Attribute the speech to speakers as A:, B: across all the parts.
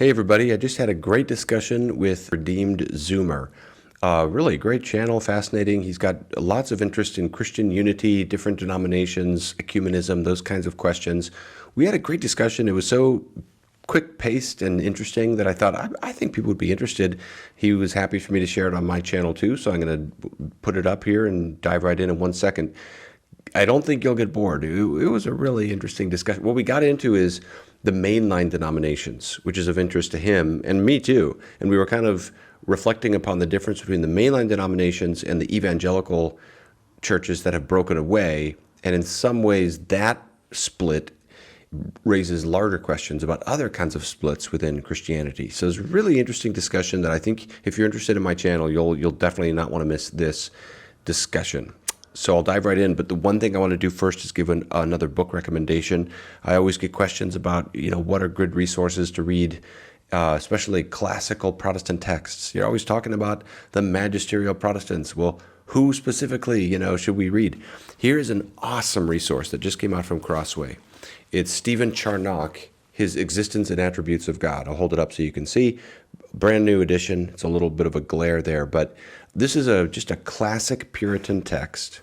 A: Hey everybody, I just had a great discussion with Redeemed Zoomer. Really great channel, fascinating. He's got lots of interest in Christian unity, different denominations, ecumenism, those kinds of questions. We had a great discussion. It was so quick-paced and interesting that I thought, I think people would be interested. He was happy for me to share it on my channel too, so I'm going to put it up here and dive right in 1 second. I don't think you'll get bored. It was a really interesting discussion. What we got into is the mainline denominations, which is of interest to him and me too. And we were kind of reflecting upon the difference between the mainline denominations and the evangelical churches that have broken away. And in some ways, that split raises larger questions about other kinds of splits within Christianity. So it's a really interesting discussion that I think if you're interested in my channel, you'll definitely not want to miss this discussion. So I'll dive right in, but the one thing I want to do first is give another book recommendation. I always get questions about, what are good resources to read, especially classical Protestant texts. You're always talking about the magisterial Protestants. Well, who specifically, should we read? Here is an awesome resource that just came out from Crossway. It's Stephen Charnock, His Existence and Attributes of God. I'll hold it up so you can see. Brand new edition. It's a little bit of a glare there, but this is just a classic Puritan text,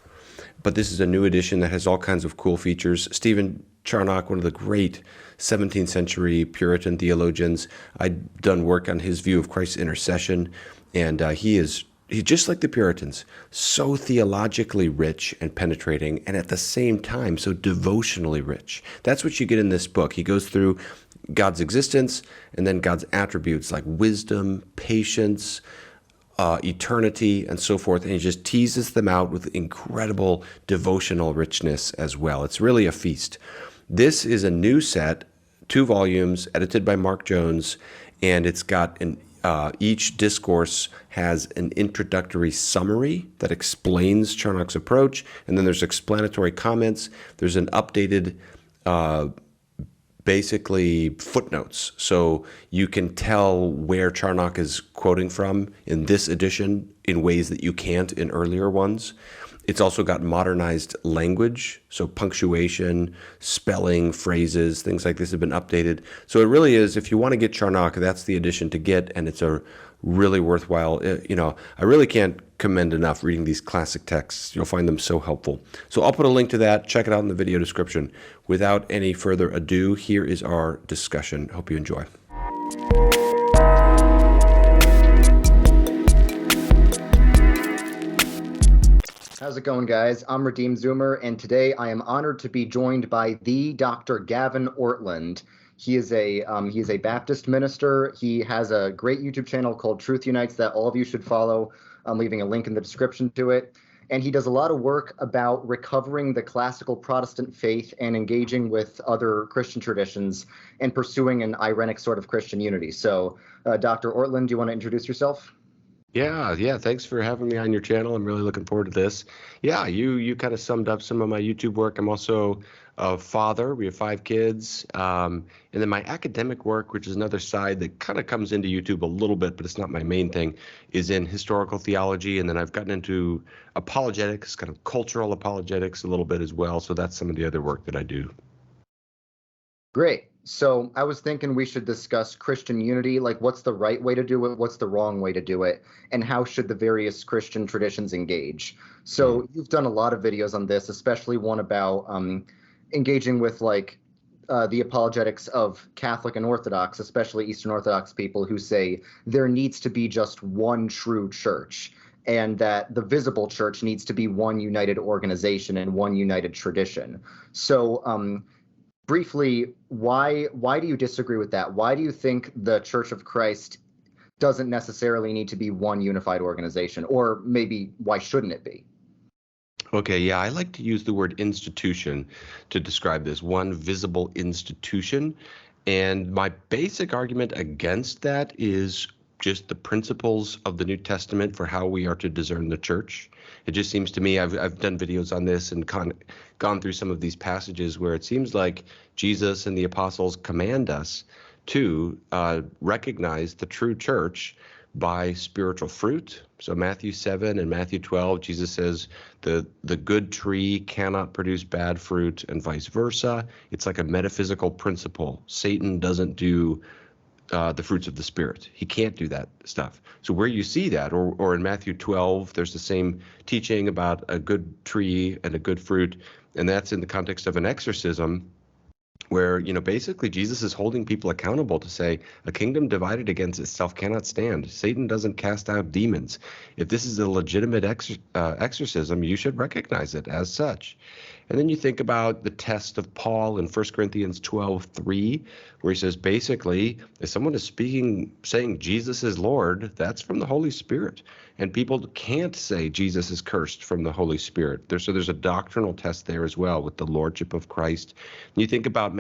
A: but this is a new edition that has all kinds of cool features. Stephen Charnock, one of the great 17th century Puritan theologians. I've done work on his view of Christ's intercession, and he's just like the Puritans, so theologically rich and penetrating, and at the same time, so devotionally rich. That's what you get in this book. He goes through God's existence and then God's attributes like wisdom, patience, eternity, and so forth, and he just teases them out with incredible devotional richness as well. It's really a feast. This is a new set, 2 volumes, edited by Mark Jones, and it's got each discourse has an introductory summary that explains Charnock's approach, and then there's explanatory comments. There's an updated basically footnotes, so you can tell where Charnock is quoting from in this edition in ways that you can't in earlier ones. It's also got modernized language, so punctuation, spelling, phrases, things like this have been updated. So it really is, if you want to get Charnock, that's the edition to get, and it's a really worthwhile. I really can't commend enough reading these classic texts. You'll find them so helpful. So I'll put a link to that. Check it out in the video description. Without any further ado, here is our discussion. Hope you enjoy.
B: How's it going, guys? I'm Redeemed Zoomer, and today I am honored to be joined by the Dr. Gavin Ortlund. He is a Baptist minister. He has a great YouTube channel called Truth Unites that all of you should follow. I'm leaving a link in the description to it. And he does a lot of work about recovering the classical Protestant faith and engaging with other Christian traditions and pursuing an irenic sort of Christian unity. So, Dr. Ortlund, do you want to introduce yourself?
A: Yeah. Thanks for having me on your channel. I'm really looking forward to this. Yeah, you kind of summed up some of my YouTube work. I'm also a father. We have 5 kids. And then my academic work, which is another side that kind of comes into YouTube a little bit, but it's not my main thing, is in historical theology. And then I've gotten into apologetics, kind of cultural apologetics a little bit as well. So that's some of the other work that I do.
B: Great. So I was thinking we should discuss Christian unity, like what's the right way to do it, what's the wrong way to do it, and how should the various Christian traditions engage. So you've done a lot of videos on this, especially one about engaging with the apologetics of Catholic and Orthodox, especially Eastern Orthodox people who say there needs to be just one true church and that the visible church needs to be one united organization and one united tradition. So briefly, why do you disagree with that? Why do you think the Church of Christ doesn't necessarily need to be one unified organization? Or maybe why shouldn't it be?
A: Okay, yeah, I like to use the word institution to describe this, one visible institution. And my basic argument against that is just the principles of the New Testament for how we are to discern the church. It just seems to me, I've done videos on this and gone through some of these passages where it seems like Jesus and the apostles command us to recognize the true church by spiritual fruit. So Matthew 7 and Matthew 12, Jesus says the good tree cannot produce bad fruit and vice versa. It's like a metaphysical principle. Satan doesn't do the fruits of the Spirit. He can't do that stuff. So where you see that, or in Matthew 12, there's the same teaching about a good tree and a good fruit, and that's in the context of an exorcism, where, basically Jesus is holding people accountable to say a kingdom divided against itself cannot stand. Satan doesn't cast out demons. If this is a legitimate exorcism, you should recognize it as such. And then you think about the test of Paul in 1 Corinthians 12:3, where he says, basically, if someone is saying Jesus is Lord, that's from the Holy Spirit. And people can't say Jesus is cursed from the Holy Spirit. So there's a doctrinal test there as well with the Lordship of Christ. And you think about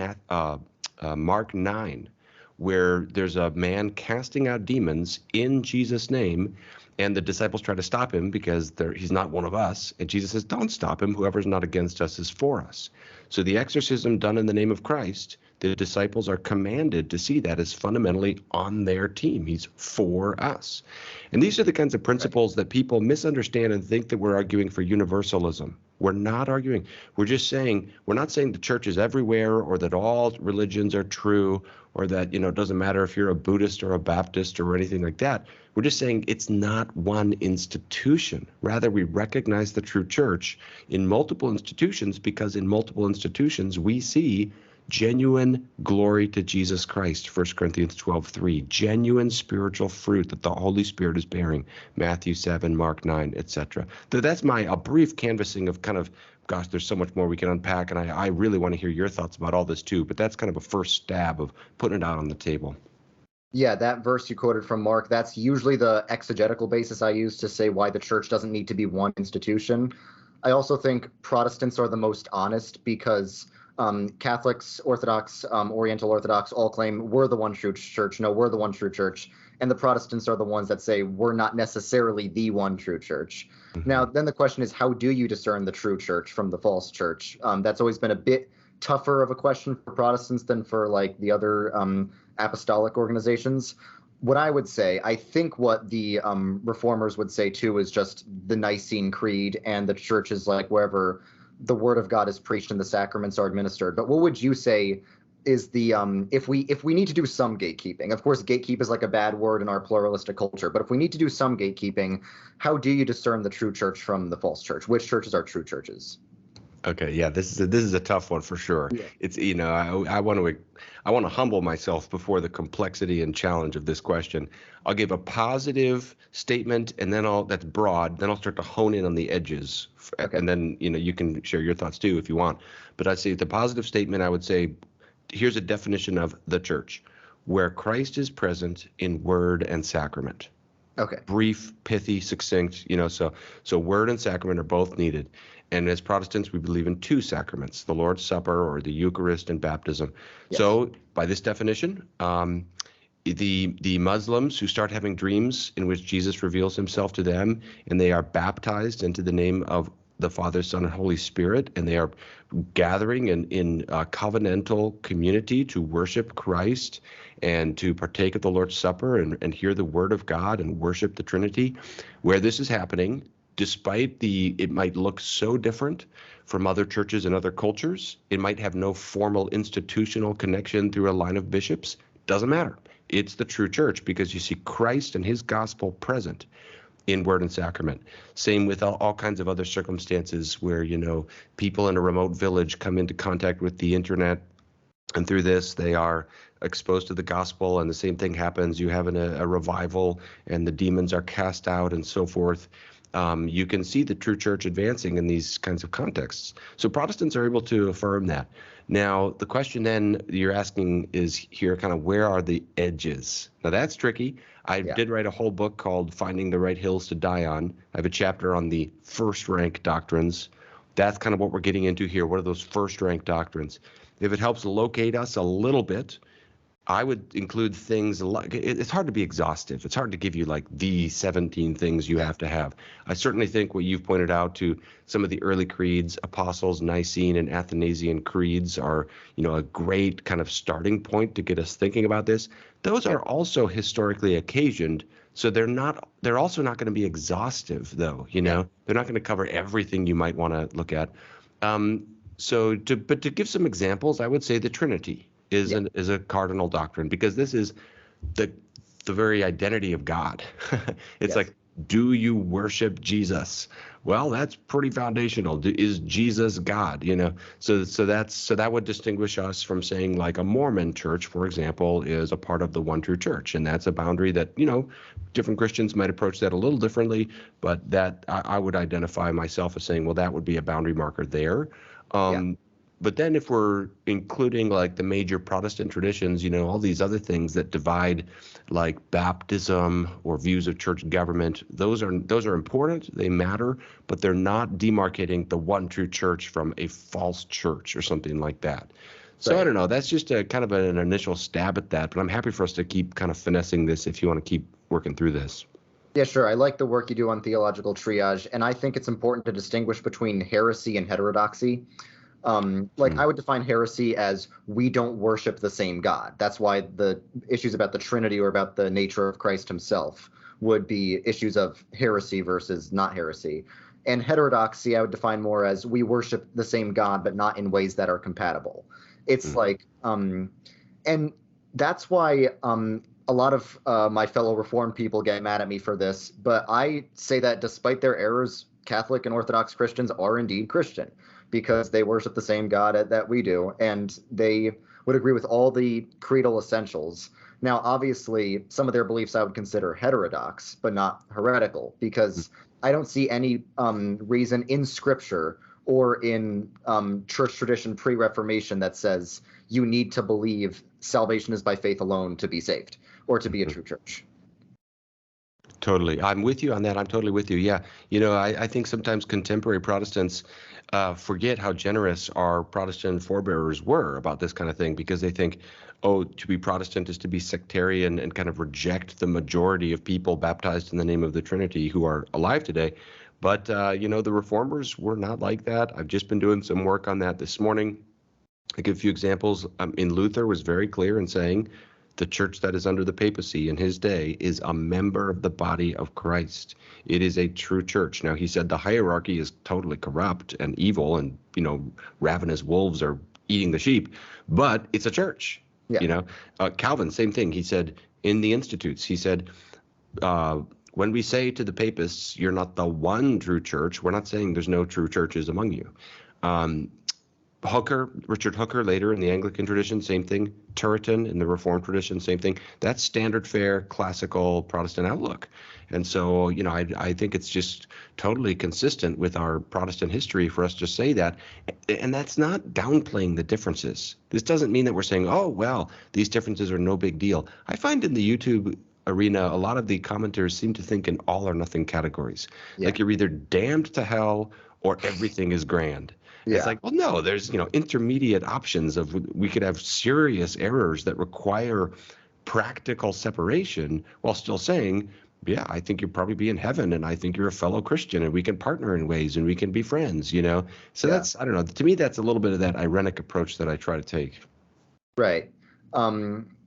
A: Mark 9, where there's a man casting out demons in Jesus' name, and the disciples try to stop him because he's not one of us. And Jesus says, don't stop him. Whoever's not against us is for us. So the exorcism done in the name of Christ, the disciples are commanded to see that as fundamentally on their team. He's for us. And these are the kinds of principles that people misunderstand and think that we're arguing for universalism. We're not arguing. We're just saying, we're not saying the church is everywhere or that all religions are true or that, it doesn't matter if you're a Buddhist or a Baptist or anything like that. We're just saying it's not one institution. Rather, we recognize the true church in multiple institutions because in multiple institutions we see genuine glory to Jesus Christ, 1 Corinthians 12:3, genuine spiritual fruit that the Holy Spirit is bearing, Matthew 7, Mark 9, etc. That's a brief canvassing of kind of, gosh, there's so much more we can unpack, and I really want to hear your thoughts about all this too, but that's kind of a first stab of putting it out on the table.
B: Yeah, that verse you quoted from Mark, that's usually the exegetical basis I use to say why the church doesn't need to be one institution. I also think Protestants are the most honest because Catholics, Orthodox, Oriental Orthodox all claim we're the one true church. No, we're the one true church. And the Protestants are the ones that say we're not necessarily the one true church. Mm-hmm. Now, then the question is, how do you discern the true church from the false church? That's always been a bit tougher of a question for Protestants than for like the other apostolic organizations. What I would say, I think what the reformers would say too is just the Nicene Creed and the church is like wherever the word of God is preached and the sacraments are administered. But what would you say is the if we need to do some gatekeeping? Of course, gatekeep is like a bad word in our pluralistic culture, but if we need to do some gatekeeping, how do you discern the true church from the false church? Which churches are true churches?
A: Okay, yeah, this is a tough one for sure. Yeah. It's I want to humble myself before the complexity and challenge of this question. I'll give a positive statement, and then that's broad. Then I'll start to hone in on the edges, okay. And then you can share your thoughts too if you want. But I'd say the positive statement. I would say, here's a definition of the church, where Christ is present in word and sacrament. Okay. Brief, pithy, succinct. So word and sacrament are both needed. And as Protestants, we believe in two sacraments, the Lord's Supper or the Eucharist and baptism. Yes. So by this definition, the Muslims who start having dreams in which Jesus reveals himself to them and they are baptized into the name of the Father, Son, and Holy Spirit, and they are gathering in a covenantal community to worship Christ and to partake of the Lord's Supper and hear the word of God and worship the Trinity. Where this is happening, despite it might look so different from other churches and other cultures, it might have no formal institutional connection through a line of bishops, doesn't matter. It's the true church because you see Christ and his gospel present in word and sacrament. Same with all kinds of other circumstances where, people in a remote village come into contact with the internet, and through this they are exposed to the gospel, and the same thing happens. You have a revival and the demons are cast out and so forth. You can see the true church advancing in these kinds of contexts. So Protestants are able to affirm that. Now, the question then you're asking is here kind of where are the edges? Now, that's tricky. I did write a whole book called Finding the Right Hills to Die On. I have a chapter on the first-rank doctrines. That's kind of what we're getting into here. What are those first-rank doctrines? If it helps locate us a little bit, I would include things like, it's hard to be exhaustive. It's hard to give you like the 17 things you have to have. I certainly think what you've pointed out to some of the early creeds, Apostles, Nicene, and Athanasian creeds are, a great kind of starting point to get us thinking about this. Those are also historically occasioned. So they're also not going to be exhaustive though, They're not going to cover everything you might want to look at. But to give some examples, I would say the Trinity is a cardinal doctrine, because this is the the very identity of God. It's
B: Yes.
A: like, do you worship Jesus? Well, that's pretty foundational. Is Jesus God? So that would distinguish us from saying like a Mormon church, for example, is a part of the one true church, and that's a boundary that different Christians might approach that a little differently, but that I would identify myself as saying, well, that would be a boundary marker there.
B: Yeah.
A: But then if we're including like the major Protestant traditions, all these other things that divide, like baptism or views of church government, those are important, they matter, but they're not demarcating the one true church from a false church or something like that. So I
B: Right.
A: don't know, that's just a kind of an initial stab at that, but I'm happy for us to keep kind of finessing this if you want to keep working through this.
B: Yeah, sure. I like the work you do on theological triage, and I think it's important to distinguish between heresy and heterodoxy. Like
A: Hmm.
B: I would define heresy as we don't worship the same God. That's why the issues about the Trinity or about the nature of Christ himself would be issues of heresy versus not heresy. And heterodoxy, I would define more as we worship the same God, but not in ways that are compatible. It's
A: Hmm.
B: like, and that's why a lot of my fellow Reformed people get mad at me for this, but I say that despite their errors, Catholic and Orthodox Christians are indeed Christian because they worship the same God that we do, and they would agree with all the creedal essentials. Now, obviously, some of their beliefs I would consider heterodox, but not heretical, because I don't see any reason in Scripture or in church tradition pre-Reformation that says you need to believe salvation is by faith alone to be saved or to be a
A: Hmm.
B: true church.
A: Totally. I'm with you on that. I'm totally with you. Yeah. I think sometimes contemporary Protestants forget how generous our Protestant forebearers were about this kind of thing because they think, oh, to be Protestant is to be sectarian and kind of reject the majority of people baptized in the name of the Trinity who are alive today. But, the reformers were not like that. I've just been doing some work on that this morning. I give a few examples. In Luther was very clear in saying the church that is under the papacy in his day is a member of the body of Christ. It is a true church. Now, he said the hierarchy is totally corrupt and evil and, ravenous wolves are eating the sheep, but it's a church.
B: Yeah.
A: You know, Calvin, same thing. He said in the Institutes, he said, when we say to the papists, you're not the one true church, we're not saying there's no true churches among you. Um, Richard Hooker, later in the Anglican tradition, same thing. Turretin in the Reformed tradition, same thing. That's standard fare, classical Protestant outlook. And so, I think it's just totally consistent with our Protestant history for us to say that. And that's not downplaying the differences. This doesn't mean that we're saying, oh, well, these differences are no big deal. I find in the YouTube arena, a lot of the commenters seem to think in all or nothing categories.
B: Yeah.
A: Like you're either damned to hell or everything is grand. And it's
B: Yeah.
A: like, well, no, there's, intermediate options of we could have serious errors that require practical separation while still saying, yeah, I think you'll probably be in heaven and I think you're a fellow Christian and we can partner in ways and we can be friends. So
B: Yeah.
A: that's, I don't know, to me, that's a little bit of that irenic approach that I try to take.
B: Right.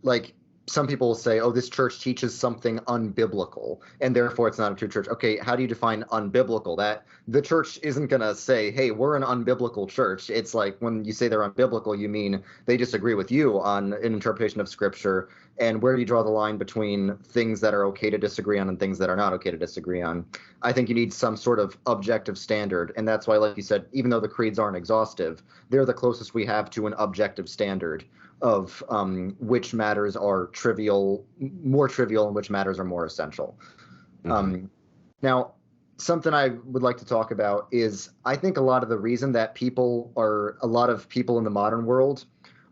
B: Like some people will say, oh, this church teaches something unbiblical, and therefore it's not a true church. Okay, how do you define unbiblical? That the church isn't going to say, hey, we're an unbiblical church. It's like when you say they're unbiblical, you mean they disagree with you on an interpretation of scripture. And where do you draw the line between things that are okay to disagree on and things that are not okay to disagree on? I think you need some sort of objective standard. And that's why, like you said, even though the creeds aren't exhaustive, they're the closest we have to an objective standard of which matters are trivial, more trivial, and which matters are more essential.
A: Hmm.
B: Now, something I would like to talk about is I think a lot of the reason that a lot of people in the modern world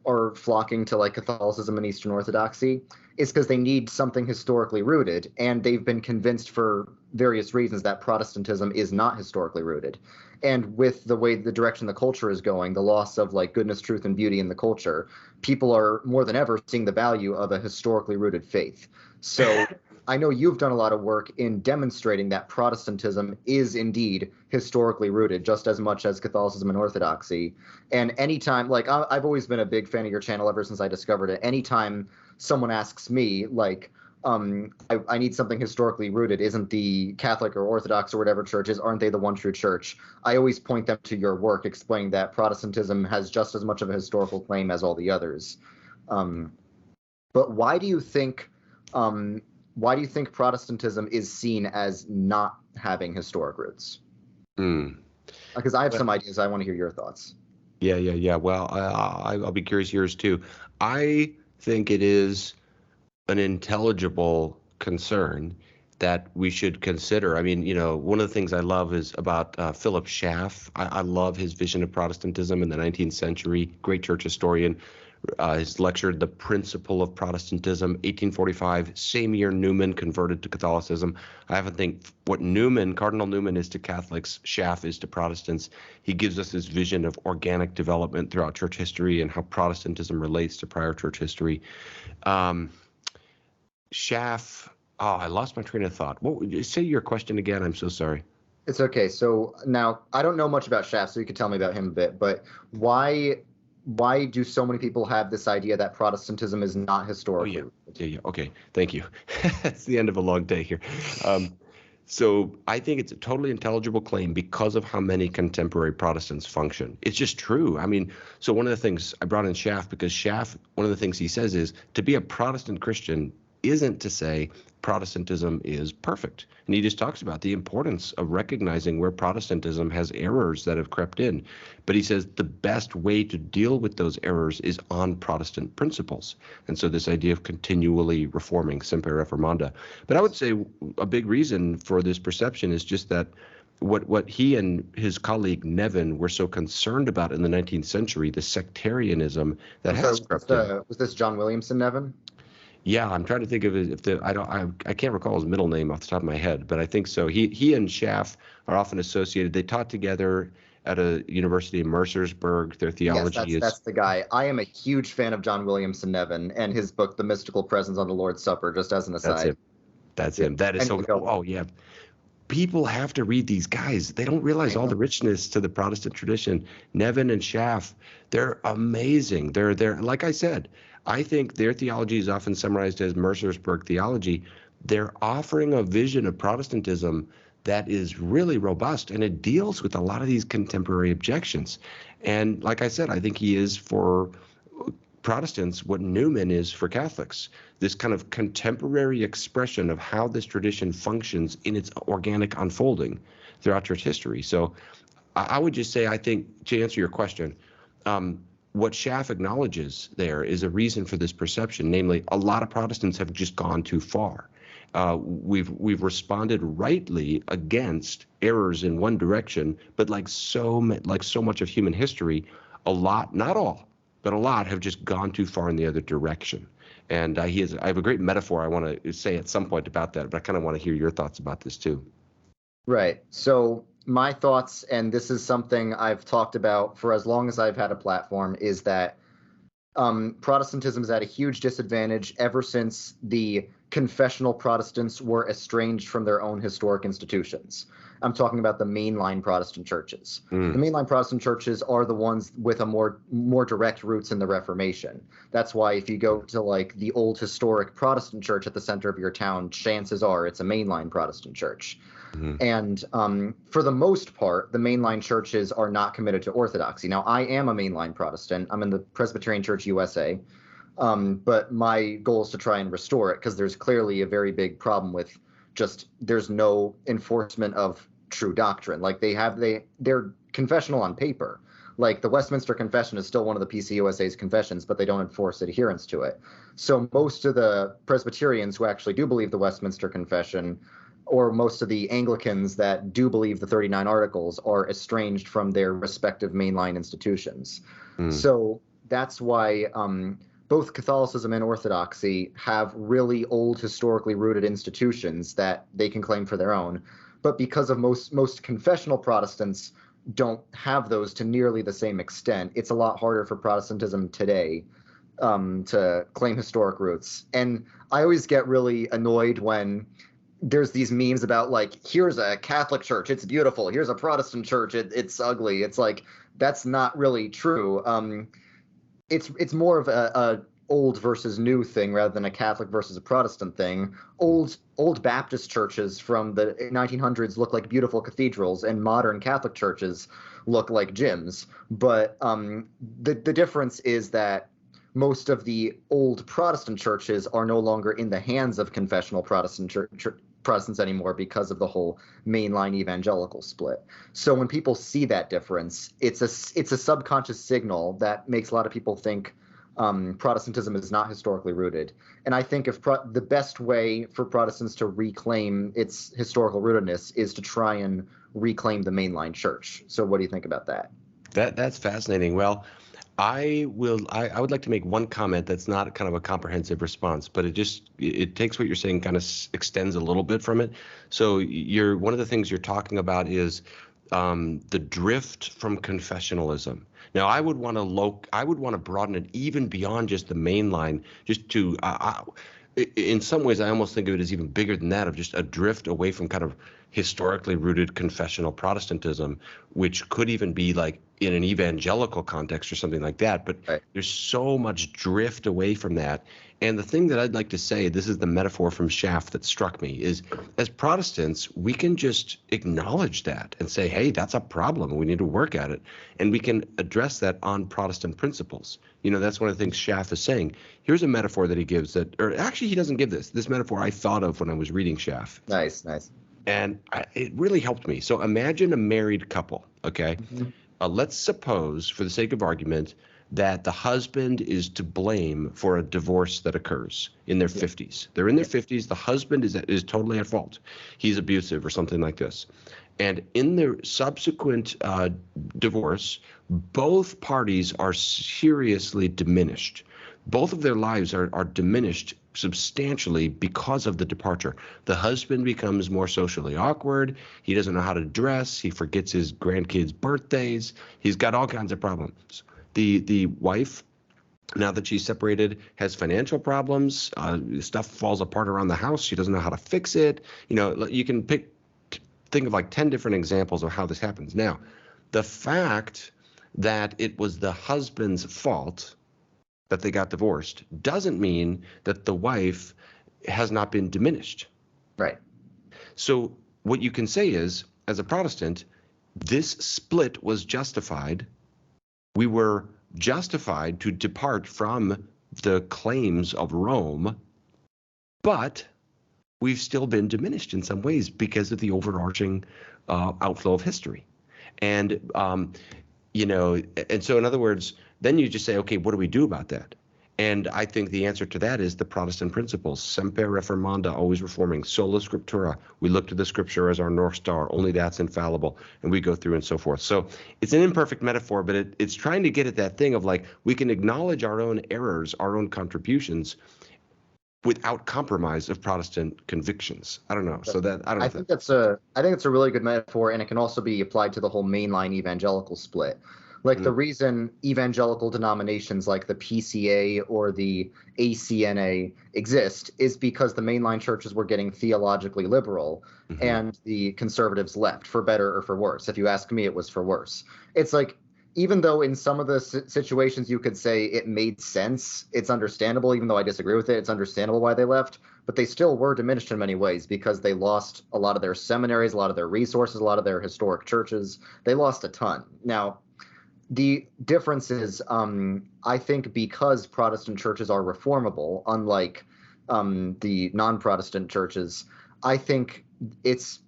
B: are flocking to like Catholicism and Eastern Orthodoxy is because they need something historically rooted, and they've been convinced for various reasons that Protestantism is not historically rooted. And with the way the direction the culture is going, the loss of like goodness, truth, and beauty in the culture, people are more than ever seeing the value of a historically rooted faith. So I know you've done a lot of work in demonstrating that Protestantism is indeed historically rooted, just as much as Catholicism and Orthodoxy. And anytime, like, I've always been a big fan of your channel ever since I discovered it. Anytime someone asks me, like, I need something historically rooted, isn't the Catholic or Orthodox or whatever churches, aren't they the one true church? I always point them to your work explaining that Protestantism has just as much of a historical claim as all the others. But why do you think Why do you think Protestantism is seen as not having historic roots?
A: Hmm.
B: Because I have
A: Well,
B: some ideas. I want to hear your thoughts.
A: yeah. Well, I'll be curious yours too. I think it is an intelligible concern that we should consider. I mean, one of the things I love is about Philip Schaff. I love his vision of Protestantism in the 19th century, great church historian. He's lectured The Principle of Protestantism, 1845, same year Newman converted to Catholicism. I often think what Cardinal Newman is to Catholics, Schaff is to Protestants. He gives us this vision of organic development throughout church history and how Protestantism relates to prior church history. Um, Schaff, oh, I lost my train of thought. What would you say your question again? I'm so sorry.
B: It's okay. So now I don't know much about Shaft, so you could tell me about him a bit. But why do so many people have this idea that Protestantism is not
A: Oh,
B: historically
A: yeah.
B: rooted?
A: Yeah. Okay. Thank you. It's the end of a long day here. So I think it's a totally intelligible claim because of how many contemporary Protestants function. It's just true. I mean, so one of the things I brought in Schaff because Schaff, one of the things he says is to be a Protestant Christian isn't to say Protestantism is perfect. And he just talks about the importance of recognizing where Protestantism has errors that have crept in. But he says the best way to deal with those errors is on Protestant principles. And so this idea of continually reforming, semper reformanda. But I would say a big reason for this perception is just that what he and his colleague Nevin were so concerned about in the 19th century, the sectarianism that
B: I'm sorry,
A: has crept in.
B: was this John Williamson, Nevin?
A: Yeah, I'm trying to think of it. If I can't recall his middle name off the top of my head, but I think so. He and Schaff are often associated. They taught together at a university in Mercersburg. Their
B: Yes,
A: theology is
B: that's the guy. I am a huge fan of John Williamson, Nevin, and his book, The Mystical Presence on the Lord's Supper, just as an
A: that's
B: aside.
A: him. That's
B: Yeah.
A: him. That is so.
B: Anyway, go on.
A: Oh yeah, people have to read these guys. They don't realize
B: I
A: all
B: know.
A: the richness to the Protestant tradition. Nevin and Schaff, they're amazing. They're like I said, I think their theology is often summarized as Mercersburg theology. They're offering a vision of Protestantism that is really robust, and it deals with a lot of these contemporary objections. And like I said, I think he is for Protestants what Newman is for Catholics, this kind of contemporary expression of how this tradition functions in its organic unfolding throughout church history. So I would just say, I think, to answer your question, what Schaff acknowledges there is a reason for this perception, namely, a lot of Protestants have just gone too far. We've responded rightly against errors in one direction, but like so much of human history, a lot, not all, but a lot have just gone too far in the other direction. And I have a great metaphor I want to say at some point about that, but I kind of want to hear your thoughts about this too.
B: Right. So my thoughts, and this is something I've talked about for as long as I've had a platform, is that Protestantism is at a huge disadvantage ever since the confessional Protestants were estranged from their own historic institutions. I'm talking about the mainline Protestant churches. The mainline Protestant churches are the ones with a more direct roots in the Reformation. That's why if you go to like the old historic Protestant church at the center of your town, chances are it's a mainline Protestant church. And for the most part, the mainline churches are not committed to orthodoxy. Now, I am a mainline Protestant. I'm in the Presbyterian Church USA, but my goal is to try and restore it because there's clearly a very big problem with just there's no enforcement of true doctrine. Like they're confessional on paper. Like the Westminster Confession is still one of the PCUSA's confessions, but they don't enforce adherence to it. So most of the Presbyterians who actually do believe the Westminster Confession, or most of the Anglicans that do believe the 39 Articles, are estranged from their respective mainline institutions. So that's why both Catholicism and Orthodoxy have really old, historically rooted institutions that they can claim for their own. But because of most confessional Protestants don't have those to nearly the same extent, it's a lot harder for Protestantism today to claim historic roots. And I always get really annoyed when there's these memes about like, here's a Catholic church, it's beautiful. Here's a Protestant church, it's ugly. It's like, that's not really true. It's more of a old versus new thing rather than a Catholic versus a Protestant thing. Old Baptist churches from the 1900s look like beautiful cathedrals, and modern Catholic churches look like gyms. But the difference is that most of the old Protestant churches are no longer in the hands of confessional Protestants anymore because of the whole mainline evangelical split. So when people see that difference, it's a subconscious signal that makes a lot of people think Protestantism is not historically rooted. And I think if the best way for Protestants to reclaim its historical rootedness is to try and reclaim the mainline church. So what do you think about that?
A: That's fascinating. Well, I would like to make one comment that's not kind of a comprehensive response, but it takes what you're saying, kind of extends a little bit from it. So one of the things you're talking about is the drift from confessionalism. Now, I would want to broaden it even beyond just the mainline, just to in some ways, I almost think of it as even bigger than that, of just a drift away from kind of historically rooted confessional Protestantism, which could even be like in an evangelical context or something like that. But
B: Right.
A: there's so much drift away from that. And the thing that I'd like to say, this is the metaphor from Schaff that struck me, is as Protestants, we can just acknowledge that and say, hey, that's a problem. We need to work at it. And we can address that on Protestant principles. You know, that's one of the things Schaff is saying. Here's a metaphor that he gives or actually he doesn't give this metaphor I thought of when I was reading Schaff.
B: Nice.
A: And it really helped me. So imagine a married couple, okay?
B: Mm-hmm.
A: Let's suppose, for the sake of argument, that the husband is to blame for a divorce that occurs in their 50s. They're in their 50s. The husband is totally at fault. He's abusive or something like this. And in the subsequent divorce, both parties are seriously diminished. Both of their lives are diminished substantially because of the departure. The husband becomes more socially awkward. He doesn't know how to dress. He forgets his grandkids' birthdays. He's got all kinds of problems. The wife, now that she's separated, has financial problems. Stuff falls apart around the house. She doesn't know how to fix it. You know, you can think of like 10 different examples of how this happens. Now, the fact that it was the husband's fault that they got divorced doesn't mean that the wife has not been diminished.
B: Right.
A: So what you can say is, as a Protestant, this split was justified. We were justified to depart from the claims of Rome, but we've still been diminished in some ways because of the overarching outflow of history. And, you know, and so in other words, then you just say, okay, what do we do about that? And I think the answer to that is the Protestant principles. Semper reformanda, always reforming. Sola scriptura, we look to the scripture as our North Star. Only that's infallible. And we go through and so forth. So it's an imperfect metaphor, but it's trying to get at that thing of like, we can acknowledge our own errors, our own contributions, without compromise of Protestant convictions. I don't know. So that, I don't know.
B: I think that's a really good metaphor, and it can also be applied to the whole mainline evangelical split. Like the reason evangelical denominations like the PCA or the ACNA exist is because the mainline churches were getting theologically liberal and the conservatives left, for better or for worse. If you ask me, it was for worse. It's like, even though in some of the situations you could say it made sense, it's understandable, even though I disagree with it, it's understandable why they left, but they still were diminished in many ways because they lost a lot of their seminaries, a lot of their resources, a lot of their historic churches. They lost a ton. Now, the difference is, I think, because Protestant churches are reformable, unlike the non-Protestant churches, I think it's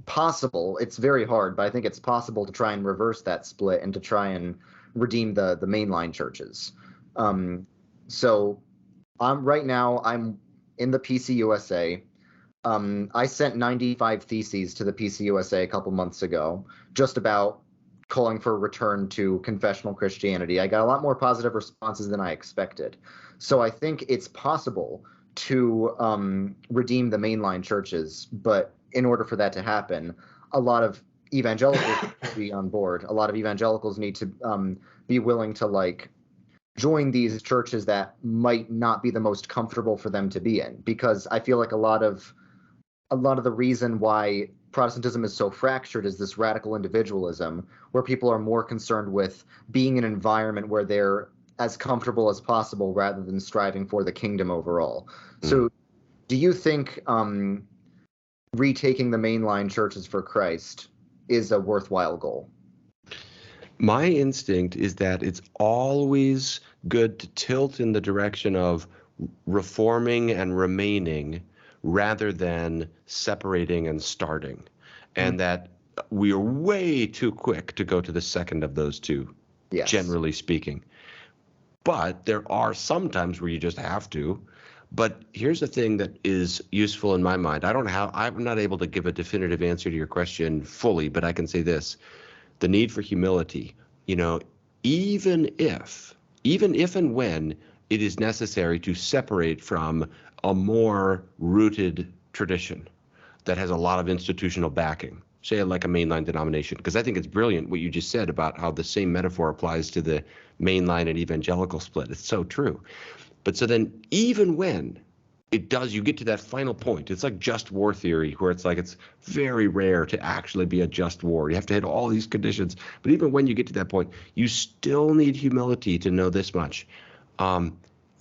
B: possible. It's very hard, but I think it's possible to try and reverse that split and to try and redeem the mainline churches. So right now I'm in the PCUSA. I sent 95 theses to the PCUSA a couple months ago, just about calling for a return to confessional Christianity. I got a lot more positive responses than I expected. So I think it's possible to redeem the mainline churches, but in order for that to happen, a lot of evangelicals need to be on board. A lot of evangelicals need to be willing to like join these churches that might not be the most comfortable for them to be in, because I feel like a lot of the reason why Protestantism is so fractured is this radical individualism, where people are more concerned with being in an environment where they're as comfortable as possible rather than striving for the kingdom overall. So do you think retaking the mainline churches for Christ is a worthwhile goal?
A: My instinct is that it's always good to tilt in the direction of reforming and remaining rather than separating and starting. And that we are way too quick to go to the second of those two,
B: Yes.
A: generally speaking. But there are some times where you just have to. But here's the thing that is useful in my mind. I'm not able to give a definitive answer to your question fully, but I can say this. The need for humility, even if and when it is necessary to separate from a more rooted tradition that has a lot of institutional backing, say like a mainline denomination, because I think it's brilliant what you just said about how the same metaphor applies to the mainline and evangelical split. It's so true. But so then even when you get to that final point, it's like just war theory, where it's like it's very rare to actually be a just war. You have to hit all these conditions. But even when you get to that point, you still need humility to know this much.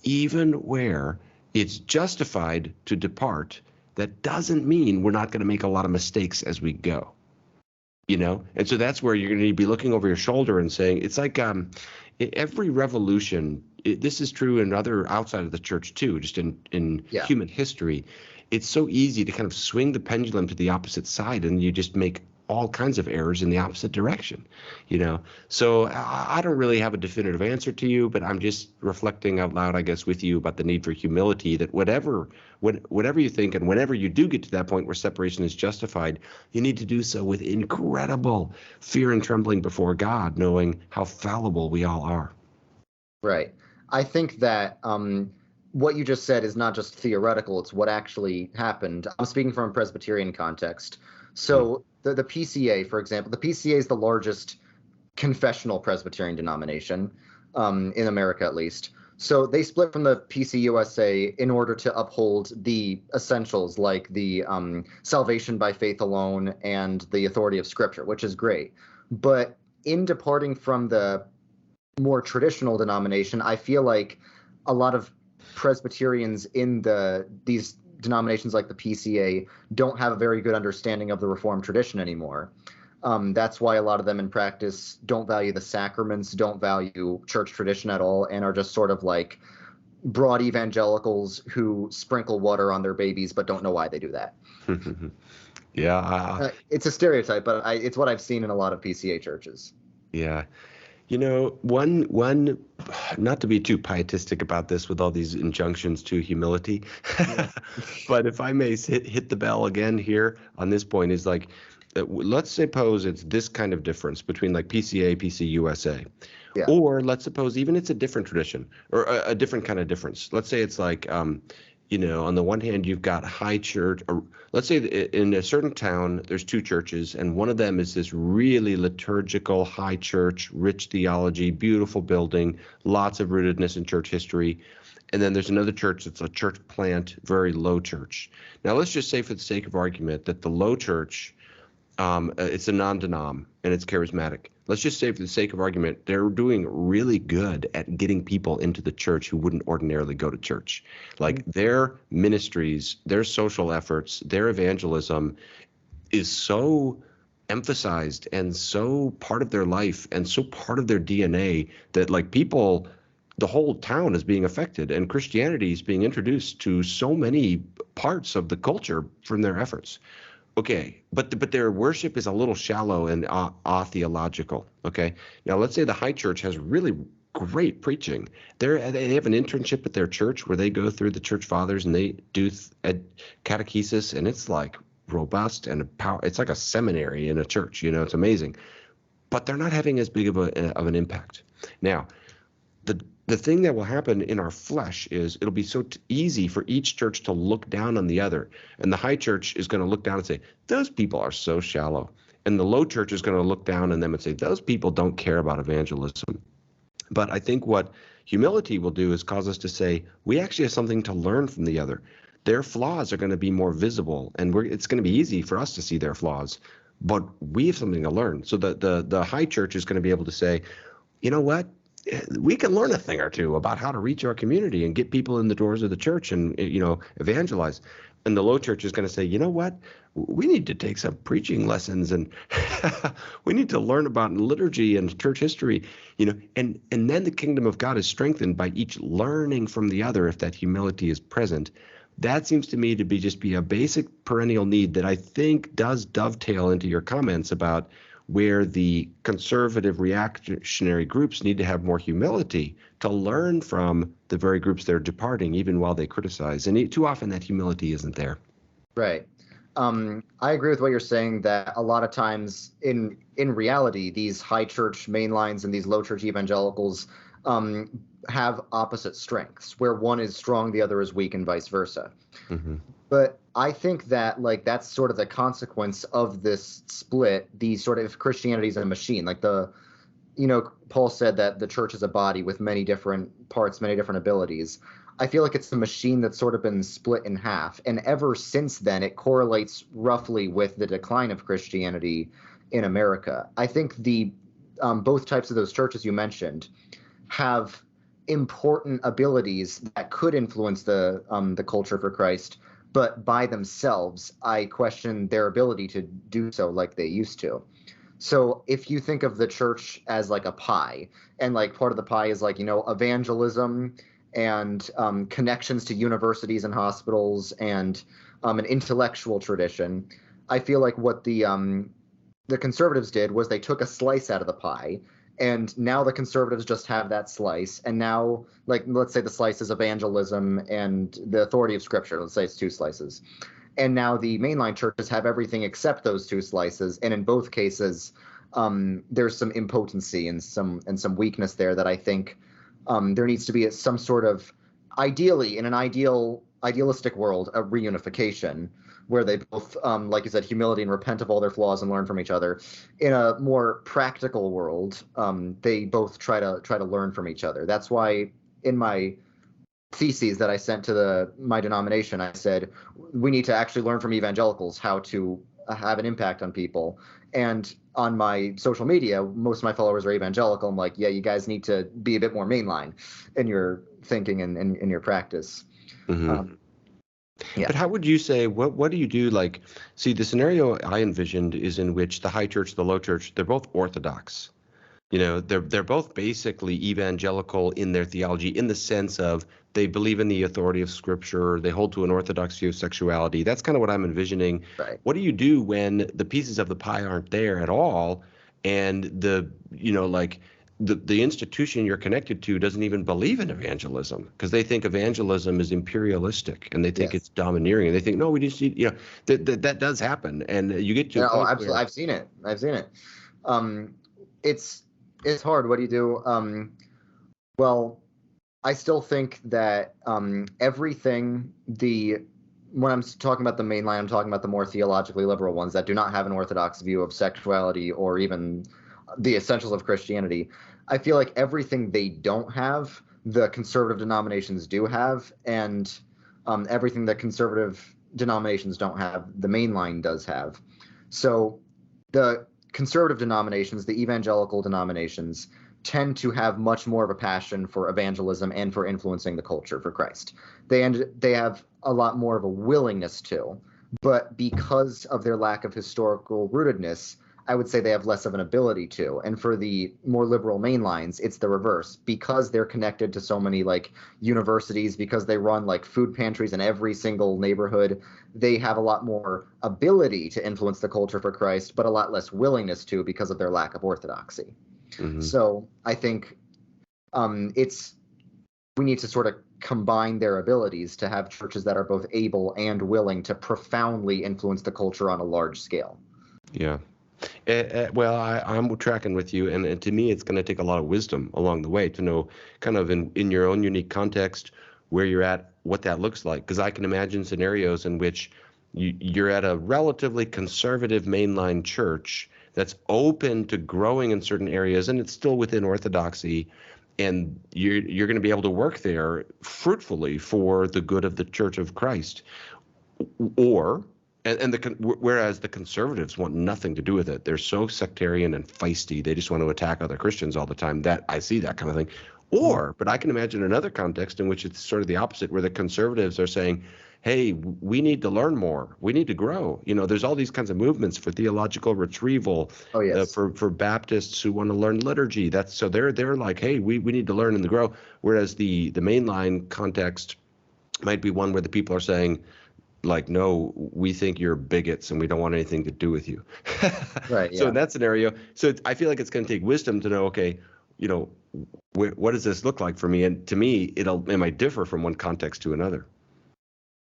A: Even where it's justified to depart, that doesn't mean we're not going to make a lot of mistakes as we go. And so that's where you're going to be looking over your shoulder and saying, it's like every revolution, this is true in other outside of the church too, just in human history. It's so easy to kind of swing the pendulum to the opposite side, and you just make all kinds of errors in the opposite direction, So I don't really have a definitive answer to you, but I'm just reflecting out loud, I guess, with you about the need for humility, that whatever you think and whenever you do get to that point where separation is justified, you need to do so with incredible fear and trembling before God, knowing how fallible we all are.
B: Right. I think that what you just said is not just theoretical, it's what actually happened. I'm speaking from a Presbyterian context. So the PCA, for example, the PCA is the largest confessional Presbyterian denomination in America, at least. So they split from the PCUSA in order to uphold the essentials like the salvation by faith alone and the authority of Scripture, which is great. But in departing from the more traditional denomination, I feel like a lot of Presbyterians in these denominations like the PCA don't have a very good understanding of the Reformed tradition anymore. That's why a lot of them in practice don't value the sacraments, don't value church tradition at all, and are just sort of like broad evangelicals who sprinkle water on their babies but don't know why they do that.
A: Yeah.
B: It's a stereotype, but it's what I've seen in a lot of PCA churches.
A: Yeah. One, not to be too pietistic about this with all these injunctions to humility, but if I may hit the bell again here on this point, is like, let's suppose it's this kind of difference between like PCA, PCUSA, or let's suppose even it's a different tradition or a different kind of difference. Let's say it's like, on the one hand, you've got high church, or let's say in a certain town, there's two churches, and one of them is this really liturgical high church, rich theology, beautiful building, lots of rootedness in church history. And then there's another church that's a church plant, very low church. Now, let's just say for the sake of argument that the low church, it's a non-denom and it's charismatic. Let's just say for the sake of argument, they're doing really good at getting people into the church who wouldn't ordinarily go to church. Like their ministries, their social efforts, their evangelism is so emphasized and so part of their life and so part of their DNA that like people, the whole town is being affected, and Christianity is being introduced to so many parts of the culture from their efforts. Okay, but their worship is a little shallow and theological. Okay, now let's say the high church has really great preaching. They have an internship at their church where they go through the church fathers and they do catechesis, and it's like robust and it's like a seminary in a church. It's amazing. But they're not having as big of an impact. Now, the thing that will happen in our flesh is it'll be so easy for each church to look down on the other. And the high church is going to look down and say, those people are so shallow. And the low church is going to look down on them and say, those people don't care about evangelism. But I think what humility will do is cause us to say, we actually have something to learn from the other. Their flaws are going to be more visible, and it's going to be easy for us to see their flaws. But we have something to learn. So the high church is going to be able to say, you know what? we can learn a thing or two about how to reach our community and get people in the doors of the church and, evangelize. And the low church is going to say, you know what? We need to take some preaching lessons, and we need to learn about liturgy and church history, and then the kingdom of God is strengthened by each learning from the other if that humility is present. That seems to me to be a basic perennial need that I think does dovetail into your comments about where the conservative reactionary groups need to have more humility to learn from the very groups they're departing, even while they criticize. And too often that humility isn't there.
B: Right. I agree with what you're saying, that a lot of times in reality, these high church mainlines and these low church evangelicals have opposite strengths, where one is strong, the other is weak, and vice versa.
A: Mm-hmm.
B: But I think that that's sort of the consequence of this split, the sort of Christianity is a machine. Paul said that the church is a body with many different parts, many different abilities. I feel like it's a machine that's sort of been split in half. And ever since then, it correlates roughly with the decline of Christianity in America. I think both types of those churches you mentioned have important abilities that could influence the culture for Christ, but by themselves, I question their ability to do so like they used to. So if you think of the church as like a pie, and part of the pie is evangelism and connections to universities and hospitals and an intellectual tradition, I feel like what the conservatives did was they took a slice out of the pie. And now the conservatives just have that slice. And now, let's say the slice is evangelism and the authority of Scripture. Let's say it's two slices. And now the mainline churches have everything except those two slices. And in both cases, there's some impotency and some weakness there that I think there needs to be some sort of, ideally, in an idealistic world, a reunification, where they both, like you said, humility and repent of all their flaws and learn from each other. In a more practical world, they both try to learn from each other. That's why in my theses that I sent to my denomination, I said we need to actually learn from evangelicals how to have an impact on people. And on my social media, most of my followers are evangelical. I'm like, yeah, you guys need to be a bit more mainline in your thinking and in your practice.
A: Mm-hmm.
B: Yeah.
A: But how would you say, what do you do? See, the scenario I envisioned is in which the high church, the low church, they're both orthodox. They're both basically evangelical in their theology, in the sense of they believe in the authority of Scripture, they hold to an orthodox view of sexuality. That's kind of what I'm envisioning.
B: Right.
A: What do you do when the pieces of the pie aren't there at all, and the institution you're connected to doesn't even believe in evangelism, because they think evangelism is imperialistic and they think it's domineering, and they think, no, we just need, that does happen. And you get to
B: absolutely. I've seen it. It's hard. What do you do? Well, I still think that everything, when I'm talking about the mainline, I'm talking about the more theologically liberal ones that do not have an orthodox view of sexuality or even the essentials of Christianity. I feel like everything they don't have, the conservative denominations do have, and everything that conservative denominations don't have, the mainline does have. So the conservative denominations, the evangelical denominations, tend to have much more of a passion for evangelism and for influencing the culture for Christ. They have a lot more of a willingness to, but because of their lack of historical rootedness, I would say they have less of an ability to. And for the more liberal mainlines, it's the reverse. Because they're connected to so many universities, because they run food pantries in every single neighborhood, they have a lot more ability to influence the culture for Christ, but a lot less willingness to because of their lack of orthodoxy. Mm-hmm. So I think we need to sort of combine their abilities to have churches that are both able and willing to profoundly influence the culture on a large scale.
A: Yeah. Well, I'm tracking with you, and to me, it's going to take a lot of wisdom along the way to know kind of in your own unique context where you're at, what that looks like. Because I can imagine scenarios in which you're at a relatively conservative mainline church that's open to growing in certain areas, and it's still within orthodoxy, and you're going to be able to work there fruitfully for the good of the Church of Christ. Or Whereas the conservatives want nothing to do with it. They're so sectarian and feisty. They just want to attack other Christians all the time. That I see that kind of thing. But I can imagine another context in which it's sort of the opposite, where the conservatives are saying, hey, we need to learn more. We need to grow. There's all these kinds of movements for theological retrieval,
B: Oh, yes.
A: for Baptists who want to learn liturgy. So they're like, hey, we need to learn and to grow. Whereas the mainline context might be one where the people are saying, like, no, we think you're bigots and we don't want anything to do with you.
B: Right.
A: So
B: Yeah.
A: in that scenario, I feel like it's going to take wisdom to know, okay, what does this look like for me? And to me, it might differ from one context to another.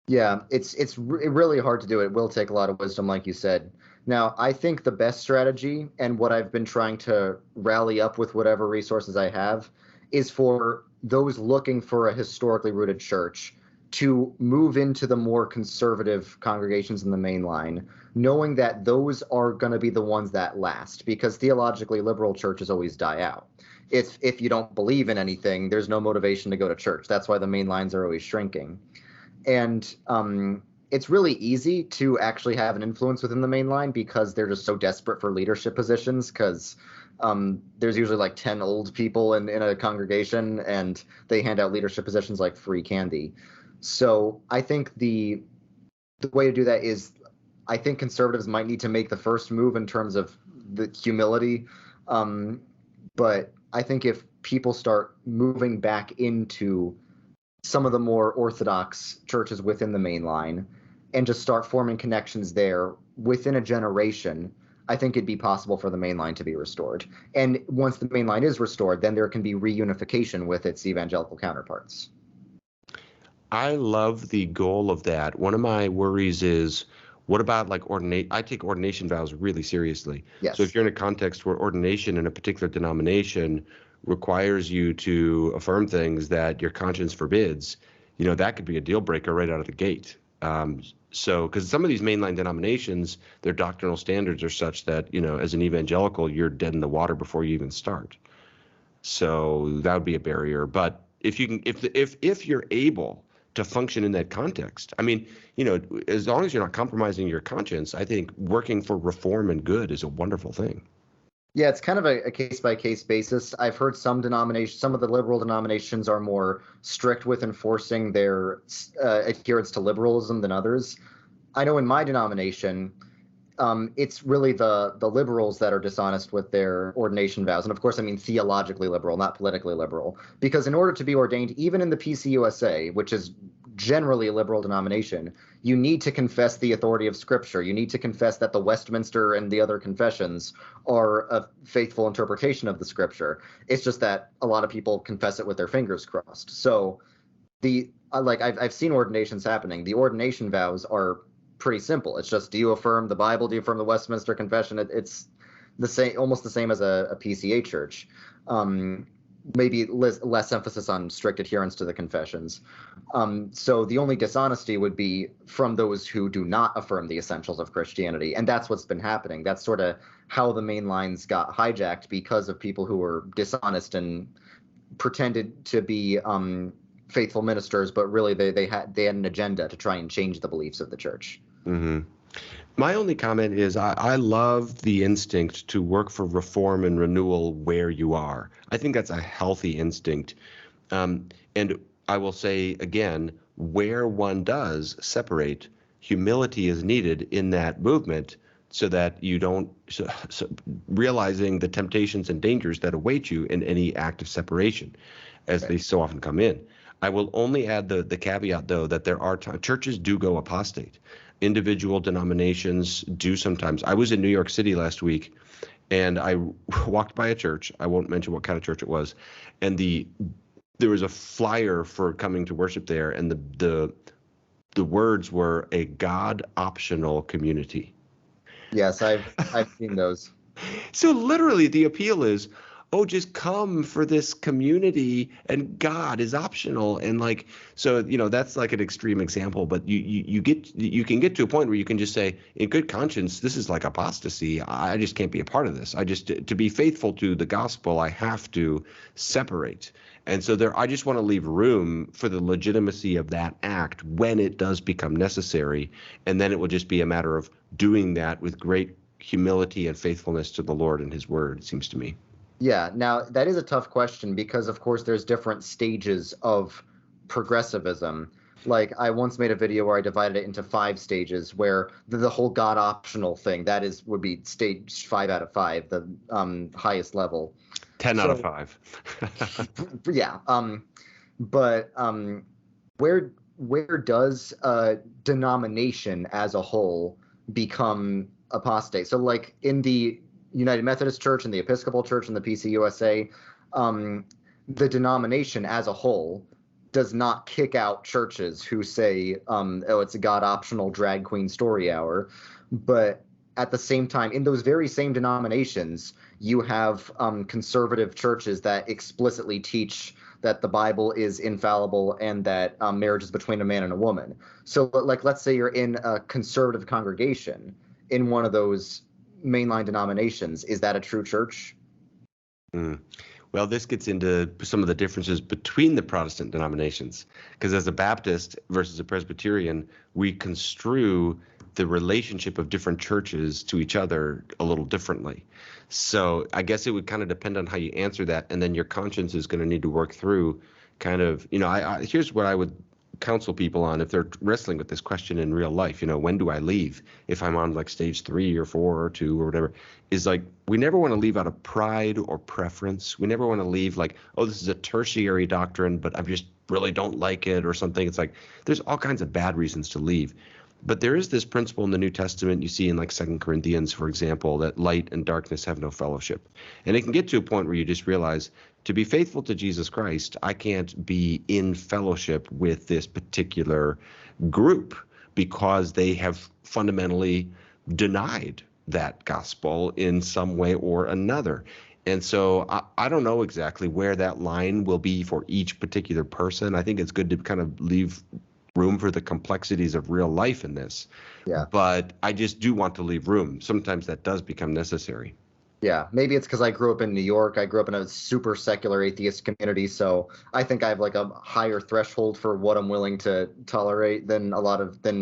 B: Yeah, it's really hard to do. It will take a lot of wisdom, like you said. Now, I think the best strategy, and what I've been trying to rally up with whatever resources I have, is for those looking for a historically rooted church to move into the more conservative congregations in the main line, knowing that those are going to be the ones that last, because theologically liberal churches always die out. If you don't believe in anything, there's no motivation to go to church. That's why the main lines are always shrinking. And it's really easy to actually have an influence within the main line because they're just so desperate for leadership positions, because there's usually like 10 old people in a congregation, and they hand out leadership positions like free candy. So I think the way to do that is, I think conservatives might need to make the first move in terms of the humility. But I think if people start moving back into some of the more orthodox churches within the main line and just start forming connections there within a generation, I think it'd be possible for the main line to be restored. And once the main line is restored, then there can be reunification with its evangelical counterparts.
A: I love the goal of that. One of my worries is, what about like ordinate? I take ordination vows really seriously.
B: Yes.
A: So if you're in a context where ordination in a particular denomination requires you to affirm things that your conscience forbids, that could be a deal breaker right out of the gate. Because some of these mainline denominations, their doctrinal standards are such that, as an evangelical, you're dead in the water before you even start. So that would be a barrier. But if you're able to function in that context, I mean, as long as you're not compromising your conscience, I think working for reform and good is a wonderful thing.
B: Yeah, it's kind of a case-by-case basis. I've heard some denominations, some of the liberal denominations are more strict with enforcing their adherence to liberalism than others. I know in my denomination, it's really the liberals that are dishonest with their ordination vows. And of course, I mean theologically liberal, not politically liberal. Because in order to be ordained, even in the PCUSA, which is generally a liberal denomination, you need to confess the authority of Scripture. You need to confess that the Westminster and the other confessions are a faithful interpretation of the Scripture. It's just that a lot of people confess it with their fingers crossed. So I've seen ordinations happening. The ordination vows are pretty simple. It's just, do you affirm the Bible? Do you affirm the Westminster Confession? It's the same, almost the same as a PCA church. Maybe less emphasis on strict adherence to the confessions. So the only dishonesty would be from those who do not affirm the essentials of Christianity. And that's what's been happening. That's sort of how the main lines got hijacked, because of people who were dishonest and pretended to be faithful ministers, but really they had an agenda to try and change the beliefs of the church.
A: Mm-hmm. My only comment is I love the instinct to work for reform and renewal where you are. I think that's a healthy instinct. And I will say again, where one does separate, humility is needed in that movement, so that you don't, realizing the temptations and dangers that await you in any act of separation, as they so often come in. I will only add the caveat, though, that there are churches do go apostate. Individual denominations do sometimes. I was in New York City last week, and I walked by a church. I won't mention what kind of church it was, and there was a flyer for coming to worship there, and the words were a God-optional community.
B: Yes, I've seen those.
A: So literally, the appeal is, oh, just come for this community, and God is optional. And that's like an extreme example, but you can get to a point where you can just say, in good conscience, this is like apostasy. I just can't be a part of this. To be faithful to the gospel, I have to separate. And so I just want to leave room for the legitimacy of that act when it does become necessary. And then it will just be a matter of doing that with great humility and faithfulness to the Lord and his word, it seems to me.
B: Yeah, now that is a tough question because, of course, there's different stages of progressivism. Like, I once made a video where I divided it into 5 stages, where the whole God optional thing, would be stage 5 out of 5, the highest level.
A: 10 out of
B: So
A: 5.
B: yeah, but where does a denomination as a whole become apostate? So, like in the United Methodist Church and the Episcopal Church and the PCUSA, the denomination as a whole does not kick out churches who say, oh, it's a God optional drag queen story hour. But at the same time, in those very same denominations, you have conservative churches that explicitly teach that the Bible is infallible and that marriage is between a man and a woman. So, like, let's say you're in a conservative congregation in one of those mainline denominations. Is that a true church?
A: Well, this gets into some of the differences between the Protestant denominations, because as a Baptist versus a Presbyterian, we construe the relationship of different churches to each other a little differently. So I guess it would kind of depend on how you answer that, and then your conscience is going to need to work through kind of, here's what I would counsel people on if they're wrestling with this question in real life. When do I leave if I'm on like stage 3 or 4 or 2 or whatever, is like, we never want to leave out of pride or preference. We never want to leave like, oh, this is a tertiary doctrine, but I just really don't like it or something. It's like, there's all kinds of bad reasons to leave. But there is this principle in the New Testament you see in like 2 Corinthians, for example, that light and darkness have no fellowship. And it can get to a point where you just realize, to be faithful to Jesus Christ, I can't be in fellowship with this particular group because they have fundamentally denied that gospel in some way or another. And so I don't know exactly where that line will be for each particular person. I think it's good to kind of leave room for the complexities of real life in this.
B: Yeah.
A: But I just do want to leave room. Sometimes that does become necessary.
B: Yeah, maybe it's because I grew up in New York. I grew up in a super secular atheist community, so I think I have like a higher threshold for what I'm willing to tolerate than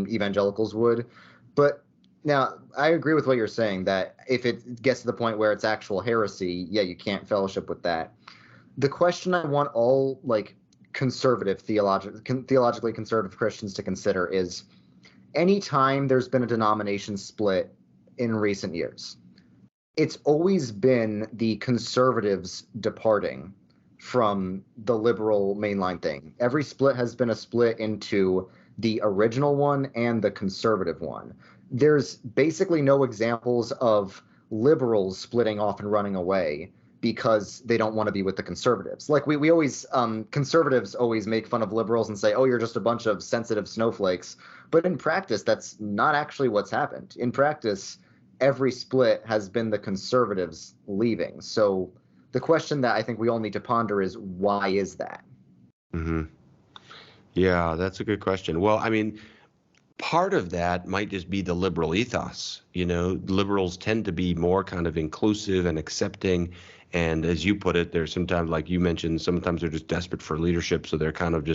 B: evangelicals would. But now I agree with what you're saying, that if it gets to the point where it's actual heresy, yeah, you can't fellowship with that. The question I want all like conservative theologically conservative Christians to consider is, anytime there's been a denomination split in recent years, it's always been the conservatives departing from the liberal mainline thing. Every split has been a split into the original one and the conservative one. There's basically no examples of liberals splitting off and running away because they don't want to be with the conservatives. Like we always, conservatives always make fun of liberals and say, oh, you're just a bunch of sensitive snowflakes. But in practice, that's not actually what's happened. In practice, every split has been the conservatives leaving. So the question that I think we all need to ponder is, why is that?
A: Mm-hmm. Yeah, that's a good question. Well, I mean, part of that might just be the liberal ethos. Liberals tend to be more kind of inclusive and accepting. And as you put it, there's sometimes, like you mentioned, sometimes they're just desperate for leadership. So they're kind of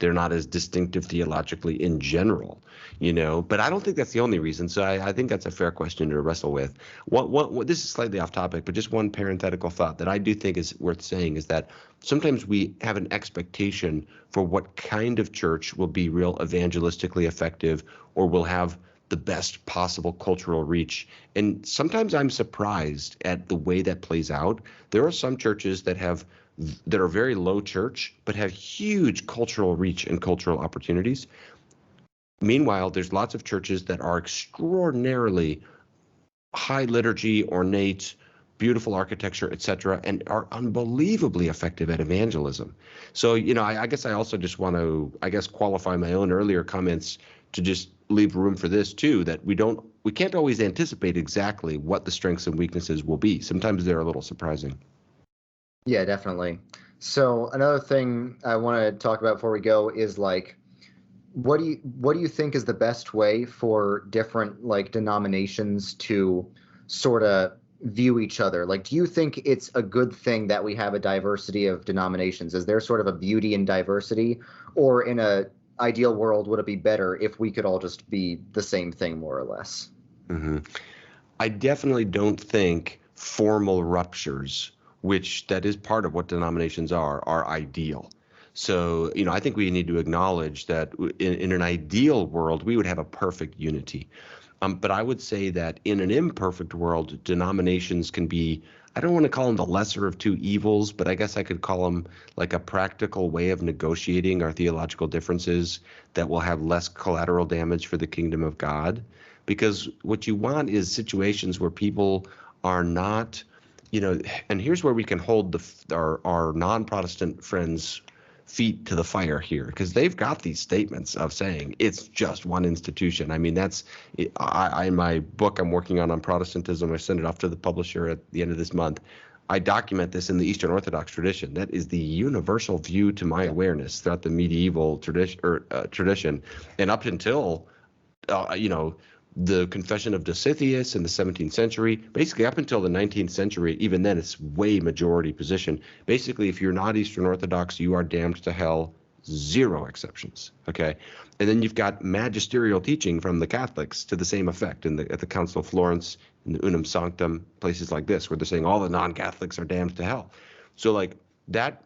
A: they're not as distinctive theologically in general, But I don't think that's the only reason. So I think that's a fair question to wrestle with. What this is slightly off topic, but just one parenthetical thought that I do think is worth saying is that sometimes we have an expectation for what kind of church will be real evangelistically effective or will have the best possible cultural reach. And sometimes I'm surprised at the way that plays out. There are some churches that are very low church, but have huge cultural reach and cultural opportunities. Meanwhile, there's lots of churches that are extraordinarily high liturgy, ornate, beautiful architecture, etc., and are unbelievably effective at evangelism. So, I guess I also just want to, qualify my own earlier comments to just leave room for this too, that we can't always anticipate exactly what the strengths and weaknesses will be. Sometimes they're a little surprising.
B: Yeah, definitely. So another thing I want to talk about before we go is like, what do you think is the best way for different like denominations to sort of view each other? Like, do you think it's a good thing that we have a diversity of denominations? Is there sort of a beauty in diversity, or in a ideal world, would it be better if we could all just be the same thing, more or less?
A: I definitely don't think formal ruptures, which that is part of what denominations are ideal. So, I think we need to acknowledge that in an ideal world, we would have a perfect unity. But I would say that in an imperfect world, denominations can be, I don't want to call them the lesser of two evils, but I guess I could call them like a practical way of negotiating our theological differences that will have less collateral damage for the kingdom of God. Because what you want is situations where people are not, and here's where we can hold our non-Protestant friends' feet to the fire here, because they've got these statements of saying it's just one institution. I mean, that's in my book I'm working on Protestantism. I send it off to the publisher at the end of this month. I document this in the Eastern Orthodox tradition. That is the universal view to my awareness throughout the medieval tradition, and up until the Confession of Dositheus in the 17th century, basically up until the 19th century, even then it's way majority position. Basically, if you're not Eastern Orthodox, you are damned to hell, zero exceptions, okay? And then you've got magisterial teaching from the Catholics to the same effect at the Council of Florence, in the Unum Sanctum, places like this, where they're saying all the non-Catholics are damned to hell. So like that,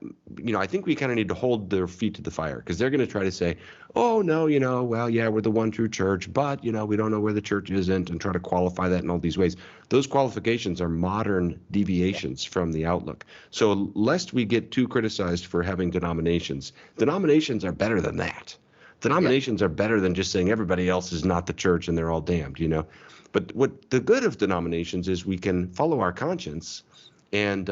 A: I think we kind of need to hold their feet to the fire, because they're going to try to say, oh, no, well, yeah, we're the one true church, but, we don't know where the church isn't, and try to qualify that in all these ways. Those qualifications are modern deviations from the outlook. So lest we get too criticized for having denominations are better than that. Denominations are better than just saying everybody else is not the church and they're all damned, But what the good of denominations is we can follow our conscience and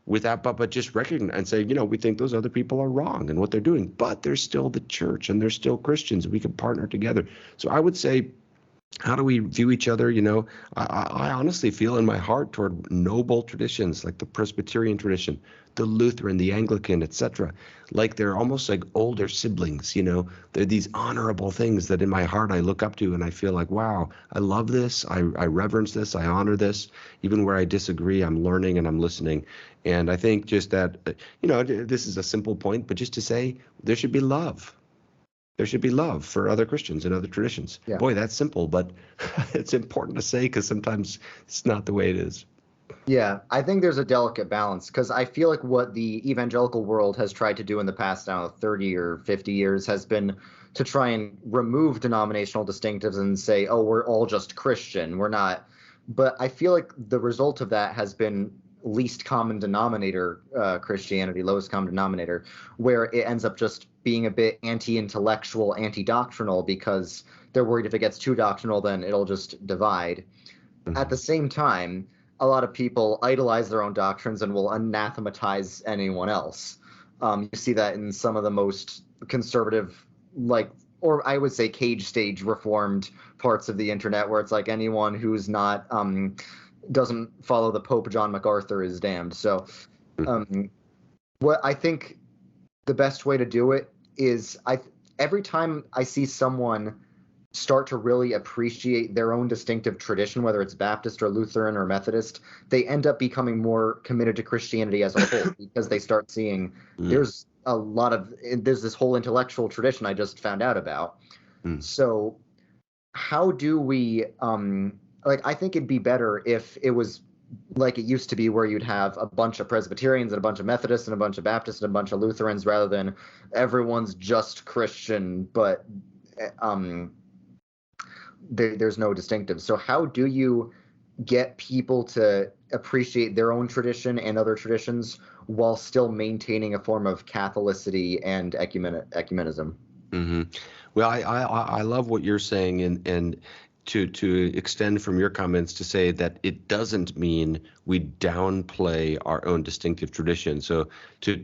A: but just recognize and say, we think those other people are wrong in what they're doing, but they're still the church and they're still Christians. We can partner together. So I would say, how do we view each other? I honestly feel in my heart toward noble traditions like the Presbyterian tradition, the Lutheran, the Anglican, etc. Like they're almost like older siblings, They're these honorable things that in my heart I look up to and I feel like, wow, I love this. I reverence this. I honor this. Even where I disagree, I'm learning and I'm listening. And I think just that, this is a simple point, but just to say there should be love. There should be love for other Christians and other traditions. Yeah. Boy, that's simple, but it's important to say because sometimes it's not the way it is.
B: Yeah, I think there's a delicate balance, because I feel like what the evangelical world has tried to do in the past, 30 or 50 years has been to try and remove denominational distinctives and say, oh, we're all just Christian. We're not. But I feel like the result of that has been least common denominator Christianity, lowest common denominator, where it ends up just being a bit anti-intellectual, anti-doctrinal, because they're worried if it gets too doctrinal, then it'll just divide. Mm-hmm. At the same time, a lot of people idolize their own doctrines and will anathematize anyone else. You see that in some of the most conservative, or I would say cage stage reformed parts of the internet, where it's like anyone who's not doesn't follow the Pope John MacArthur is damned. So what I think the best way to do it is every time I see someone start to really appreciate their own distinctive tradition, whether it's Baptist or Lutheran or Methodist, they end up becoming more committed to Christianity as a whole, because they start seeing there's this whole intellectual tradition I just found out about. So how do we I think it'd be better if it was like it used to be, where you'd have a bunch of Presbyterians and a bunch of Methodists and a bunch of Baptists and a bunch of Lutherans, rather than everyone's just Christian, but there's no distinctive. So how do you get people to appreciate their own tradition and other traditions while still maintaining a form of Catholicity and ecumenism?
A: Mm-hmm. Well, I love what you're saying, and to extend from your comments to say that it doesn't mean we downplay our own distinctive tradition. So to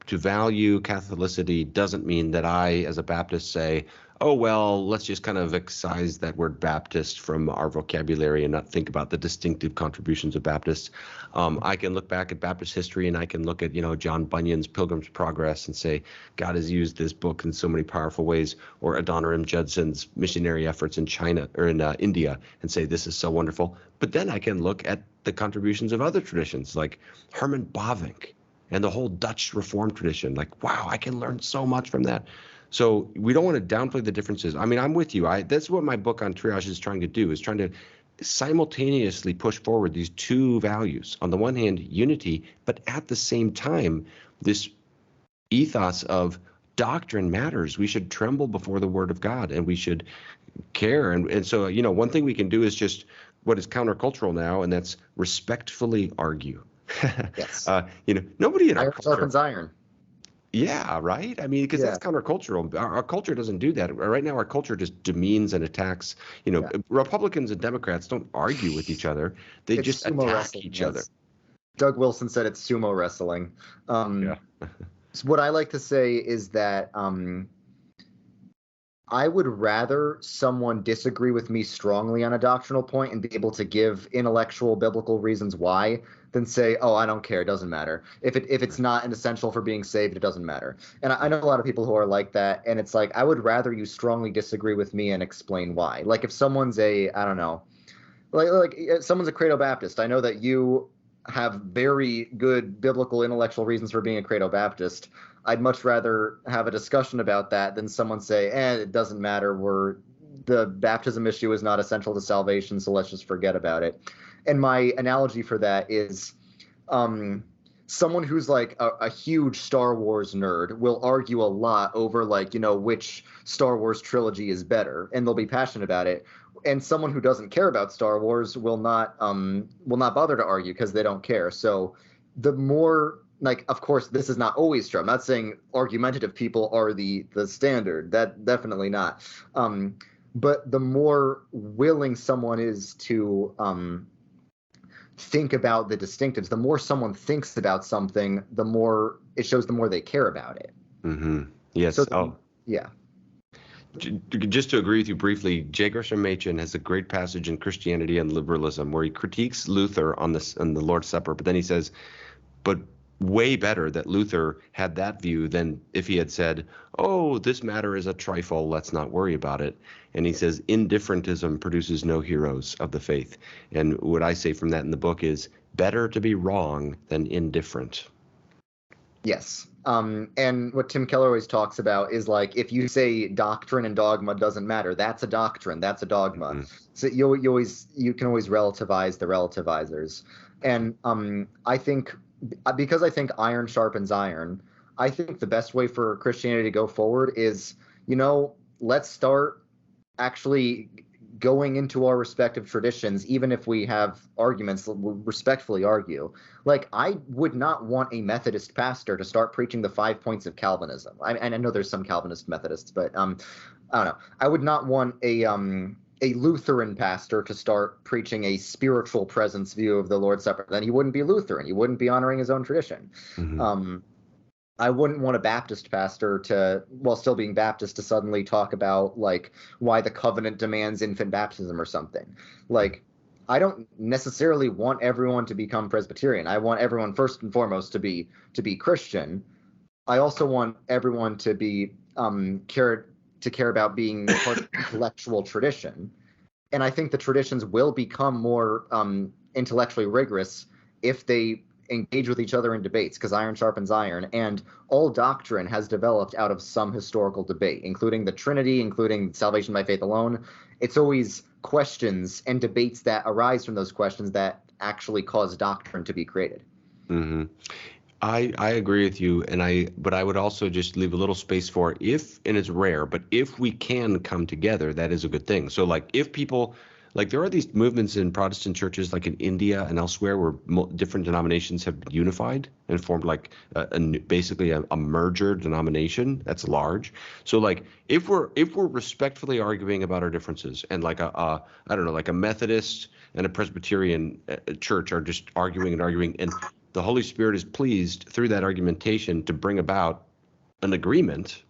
A: value Catholicity doesn't mean that I, as a Baptist, say, oh, well, let's just kind of excise that word Baptist from our vocabulary and not think about the distinctive contributions of Baptists. I can look back at Baptist history and I can look at, John Bunyan's Pilgrim's Progress and say, God has used this book in so many powerful ways, or Adoniram Judson's missionary efforts in China or in India and say, this is so wonderful. But then I can look at the contributions of other traditions like Herman Bavinck and the whole Dutch Reformed tradition. Like, wow, I can learn so much from that. So we don't want to downplay the differences. I mean, I'm with you. That's what my book on triage is trying to do, is trying to simultaneously push forward these two values. On the one hand, unity, but at the same time, this ethos of doctrine matters. We should tremble before the word of God, and we should care. And so, one thing we can do is just what is countercultural now, and that's respectfully argue.
B: Yes.
A: Nobody in our
B: Iron
A: culture.
B: sharpens iron.
A: Yeah, right. I mean, because that's countercultural. Our culture doesn't do that. Right now, our culture just demeans and attacks. Republicans and Democrats don't argue with each other. They
B: It's
A: just
B: sumo
A: attack
B: wrestling,
A: each other.
B: yes. Doug Wilson said it's sumo wrestling.
A: Yeah.
B: So what I like to say is that I would rather someone disagree with me strongly on a doctrinal point and be able to give intellectual biblical reasons why than say, oh, I don't care, it doesn't matter. If it's not an essential for being saved, it doesn't matter. And I know a lot of people who are like that, and it's like, I would rather you strongly disagree with me and explain why. Like if someone's I don't know, like if someone's a Credo Baptist, I know that you have very good biblical intellectual reasons for being a Credo Baptist. I'd much rather have a discussion about that than someone say, it doesn't matter. The baptism issue is not essential to salvation, so let's just forget about it. And my analogy for that is someone who's like a huge Star Wars nerd will argue a lot over which Star Wars trilogy is better, and they'll be passionate about it. And someone who doesn't care about Star Wars will not bother to argue because they don't care. So the more, of course, this is not always true. I'm not saying argumentative people are the standard. That definitely not. But the more willing someone is to think about the distinctives, the more someone thinks about something, the more it shows, the more they care about it.
A: Mm-hmm. Yes.
B: So, yeah.
A: Just to agree with you briefly, J. Gresham Machen has a great passage in Christianity and Liberalism where he critiques Luther on the Lord's Supper, but then he says, but way better that Luther had that view than if he had said, oh, this matter is a trifle, let's not worry about it. And he says, indifferentism produces no heroes of the faith. And what I say from that in the book is, better to be wrong than indifferent.
B: Yes. And what Tim Keller always talks about is if you say doctrine and dogma doesn't matter, that's a doctrine, that's a dogma. Mm-hmm. So you can always relativize the relativizers. And I think, because I think iron sharpens iron, I think the best way for Christianity to go forward is, let's start actually going into our respective traditions, even if we have arguments, we'll respectfully argue. I would not want a Methodist pastor to start preaching the 5 points of Calvinism. I know there's some Calvinist Methodists, but I don't know. I would not want a Lutheran pastor to start preaching a spiritual presence view of the Lord's Supper. Then he wouldn't be Lutheran. He wouldn't be honoring his own tradition. Mm-hmm. I wouldn't want a Baptist pastor to, while still being Baptist, to suddenly talk about why the covenant demands infant baptism or something. I don't necessarily want everyone to become Presbyterian. I want everyone first and foremost to be Christian. I also want everyone to be care about being part of intellectual tradition. And I think the traditions will become more intellectually rigorous if they engage with each other in debates, because iron sharpens iron, and all doctrine has developed out of some historical debate, including the Trinity, including salvation by faith alone. It's always questions and debates that arise from those questions that actually cause doctrine to be created.
A: Mm-hmm. I agree with you, but I would also just leave a little space for and it's rare, but if we can come together, that is a good thing. So if people, there are these movements in Protestant churches, in India and elsewhere, where different denominations have been unified and formed basically a merger denomination that's large. So if we're respectfully arguing about our differences, and I don't know, a Methodist and a Presbyterian church are just arguing, and the Holy Spirit is pleased through that argumentation to bring about an agreement,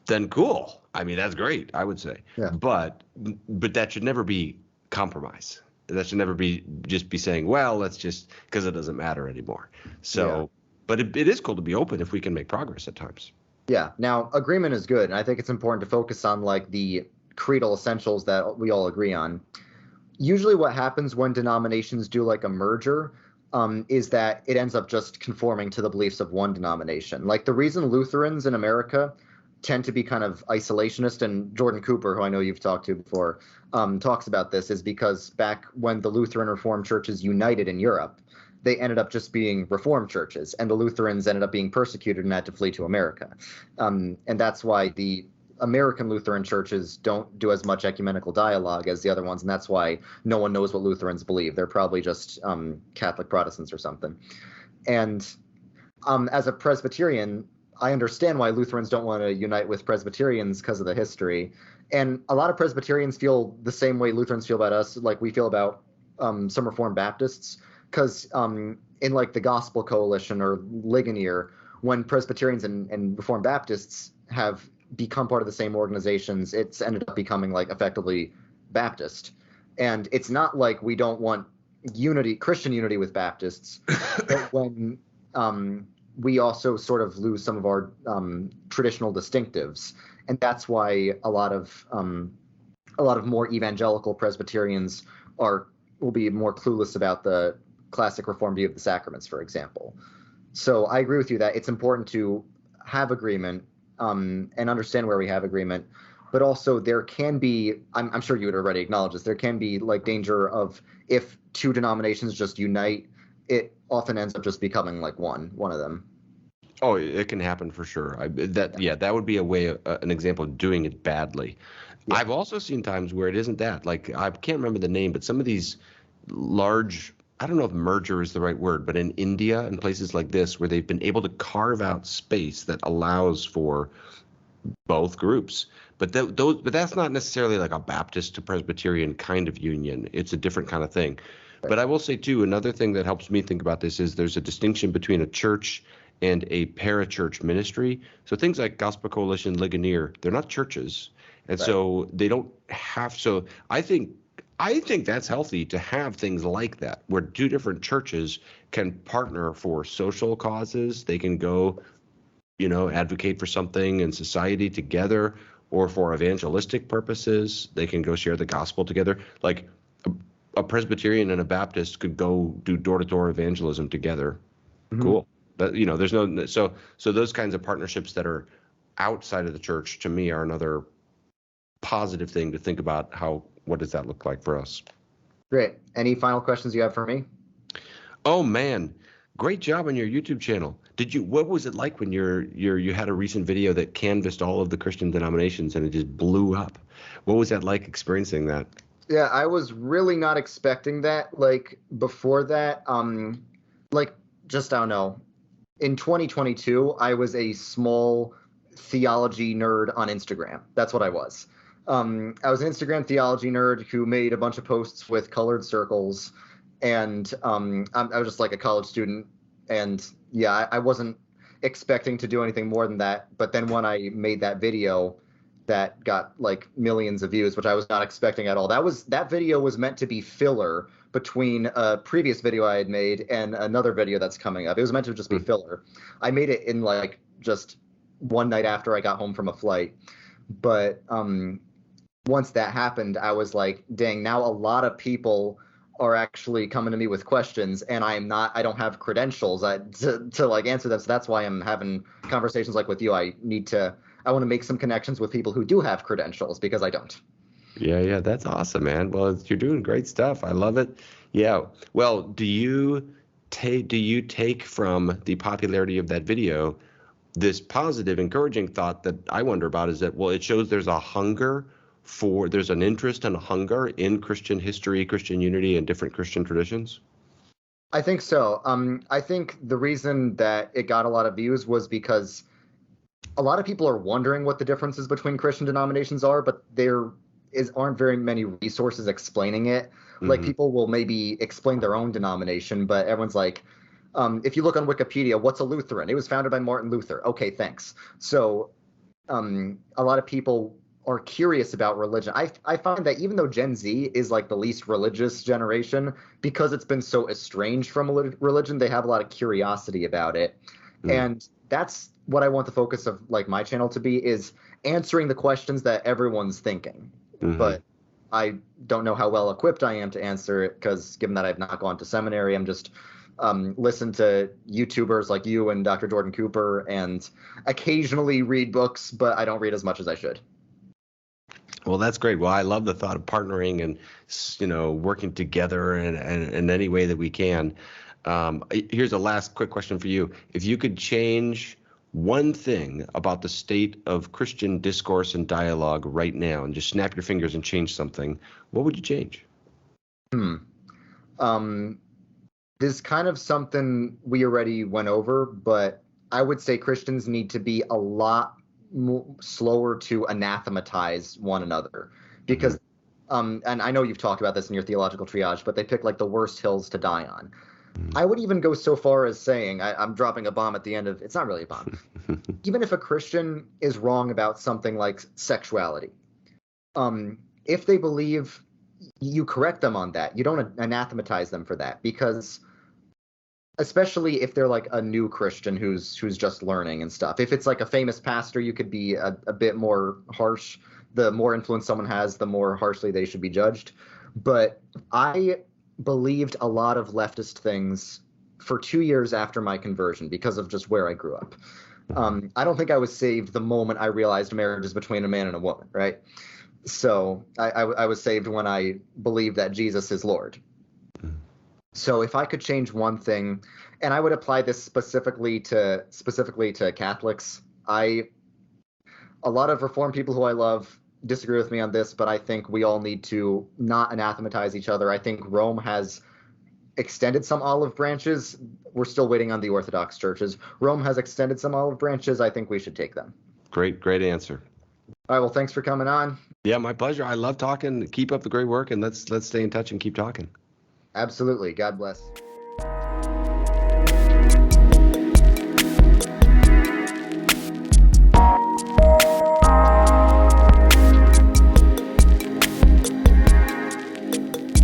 A: then cool. I mean, that's great, I would say.
B: Yeah.
A: But that should never be compromise. That should never be just be saying, well, let's just because it doesn't matter anymore. So, but it is cool to be open if we can make progress at times.
B: Yeah. Now, agreement is good, and I think it's important to focus on like the creedal essentials that we all agree on. Usually what happens when denominations do like a merger is that it ends up just conforming to the beliefs of one denomination. Like the reason Lutherans in America tend to be kind of isolationist, and Jordan Cooper, who I know you've talked to before, talks about this, is because back when the Lutheran Reformed churches united in Europe, they ended up just being Reformed churches, and the Lutherans ended up being persecuted and had to flee to America. And that's why the American Lutheran churches don't do as much ecumenical dialogue as the other ones, and that's why no one knows what Lutherans believe. They're probably just Catholic Protestants or something. And as a Presbyterian, I understand why Lutherans don't want to unite with Presbyterians because of the history. And a lot of Presbyterians feel the same way Lutherans feel about us, like we feel about some Reformed Baptists, because in like the Gospel Coalition or Ligonier, when Presbyterians and Reformed Baptists have become part of the same organizations, it's ended up becoming like effectively Baptist. And it's not like we don't want unity, Christian unity with Baptists, but when we also sort of lose some of our traditional distinctives, and that's why a lot of more evangelical Presbyterians will be more clueless about the classic Reformed view of the sacraments, for example. So I agree with you that it's important to have agreement and understand where we have agreement, but also there can be, I'm sure you would already acknowledge this, there can be like danger of if two denominations just unite, it often ends up just becoming like one of them.
A: Oh, it can happen for sure. That would be a way, an example of doing it badly. Yeah. I've also seen times where it isn't that. Like I can't remember the name, but some of these large, I don't know if merger is the right word, but in India and places like this where they've been able to carve out space that allows for both groups. But that's not necessarily like a Baptist to Presbyterian kind of union. It's a different kind of thing. Right. But I will say too, another thing that helps me think about this is there's a distinction between a church and a parachurch ministry. So things like Gospel Coalition, Ligonier, they're not churches. And right. So they don't have, so I think that's healthy to have things like that, where two different churches can partner for social causes. They can go, advocate for something in society together, or for evangelistic purposes. They can go share the gospel together. Like a Presbyterian and a Baptist could go do door-to-door evangelism together. Mm-hmm. Cool. But, there's no, so those kinds of partnerships that are outside of the church, to me, are another positive thing to think about. What does that look like for us?
B: Great. Any final questions you have for me?
A: Oh man, great job on your YouTube channel. What was it like when you had a recent video that canvassed all of the Christian denominations and it just blew up? What was that like experiencing that?
B: Yeah, I was really not expecting that. Like before that, I don't know. In 2022, I was a small theology nerd on Instagram. That's what I was. I was an Instagram theology nerd who made a bunch of posts with colored circles, and I was just like a college student, and yeah, I wasn't expecting to do anything more than that. But then when I made that video that got like millions of views, which I was not expecting at all, that video was meant to be filler between a previous video I had made and another video that's coming up. It was meant to just be filler. I made it in like just one night after I got home from a flight, but once that happened, I was like, dang, now a lot of people are actually coming to me with questions, and I don't have credentials to like answer them. So that's why I'm having conversations like with you. I want to make some connections with people who do have credentials, because I don't.
A: Yeah, that's awesome, man. Well, you're doing great stuff. I love it. Yeah. Well, do you take from the popularity of that video this positive, encouraging thought that I wonder about is that, well, it shows there's an interest and a hunger in Christian history, Christian unity, and different Christian traditions?
B: I think so. I think the reason that it got a lot of views was because a lot of people are wondering what the differences between Christian denominations are, but there aren't very many resources explaining it. Mm-hmm. Like people will maybe explain their own denomination, but everyone's like, if you look on Wikipedia, what's a Lutheran? It was founded by Martin Luther. Okay, thanks. So a lot of people are curious about religion. I find that even though Gen Z is like the least religious generation, because it's been so estranged from religion, they have a lot of curiosity about it. And that's what I want the focus of like my channel to be, is answering the questions that everyone's thinking. But I don't know how well equipped I am to answer it, because given that I've not gone to seminary, I'm just listen to YouTubers like you and Dr. Jordan Cooper, and occasionally read books, but I don't read as much as I should.
A: Well, that's great. Well, I love the thought of partnering and, working together in any way that we can. Here's a last quick question for you. If you could change one thing about the state of Christian discourse and dialogue right now, and just snap your fingers and change something, what would you change?
B: This is kind of something we already went over, but I would say Christians need to be a lot slower to anathematize one another, because and I know you've talked about this in your theological triage, but they pick like the worst hills to die on. I would even go so far as saying, I'm dropping a bomb at the end of, it's not really a bomb. Even if a Christian is wrong about something like sexuality, if they believe, you correct them on that. You don't anathematize them for that, because especially if they're like a new Christian who's just learning and stuff. If it's like a famous pastor, you could be a bit more harsh. The more influence someone has, the more harshly they should be judged. But I believed a lot of leftist things for 2 years after my conversion because of just where I grew up. I don't think I was saved the moment I realized marriage is between a man and a woman, right? So I was saved when I believed that Jesus is Lord. So if I could change one thing, and I would apply this specifically to Catholics, a lot of Reformed people who I love disagree with me on this, but I think we all need to not anathematize each other. I think Rome has extended some olive branches. We're still waiting on the Orthodox churches. Rome has extended some olive branches. I think we should take them.
A: Great answer.
B: All right, well, thanks for coming on.
A: Yeah, my pleasure. I love talking. Keep up the great work, and let's stay in touch and keep talking.
B: Absolutely. God bless.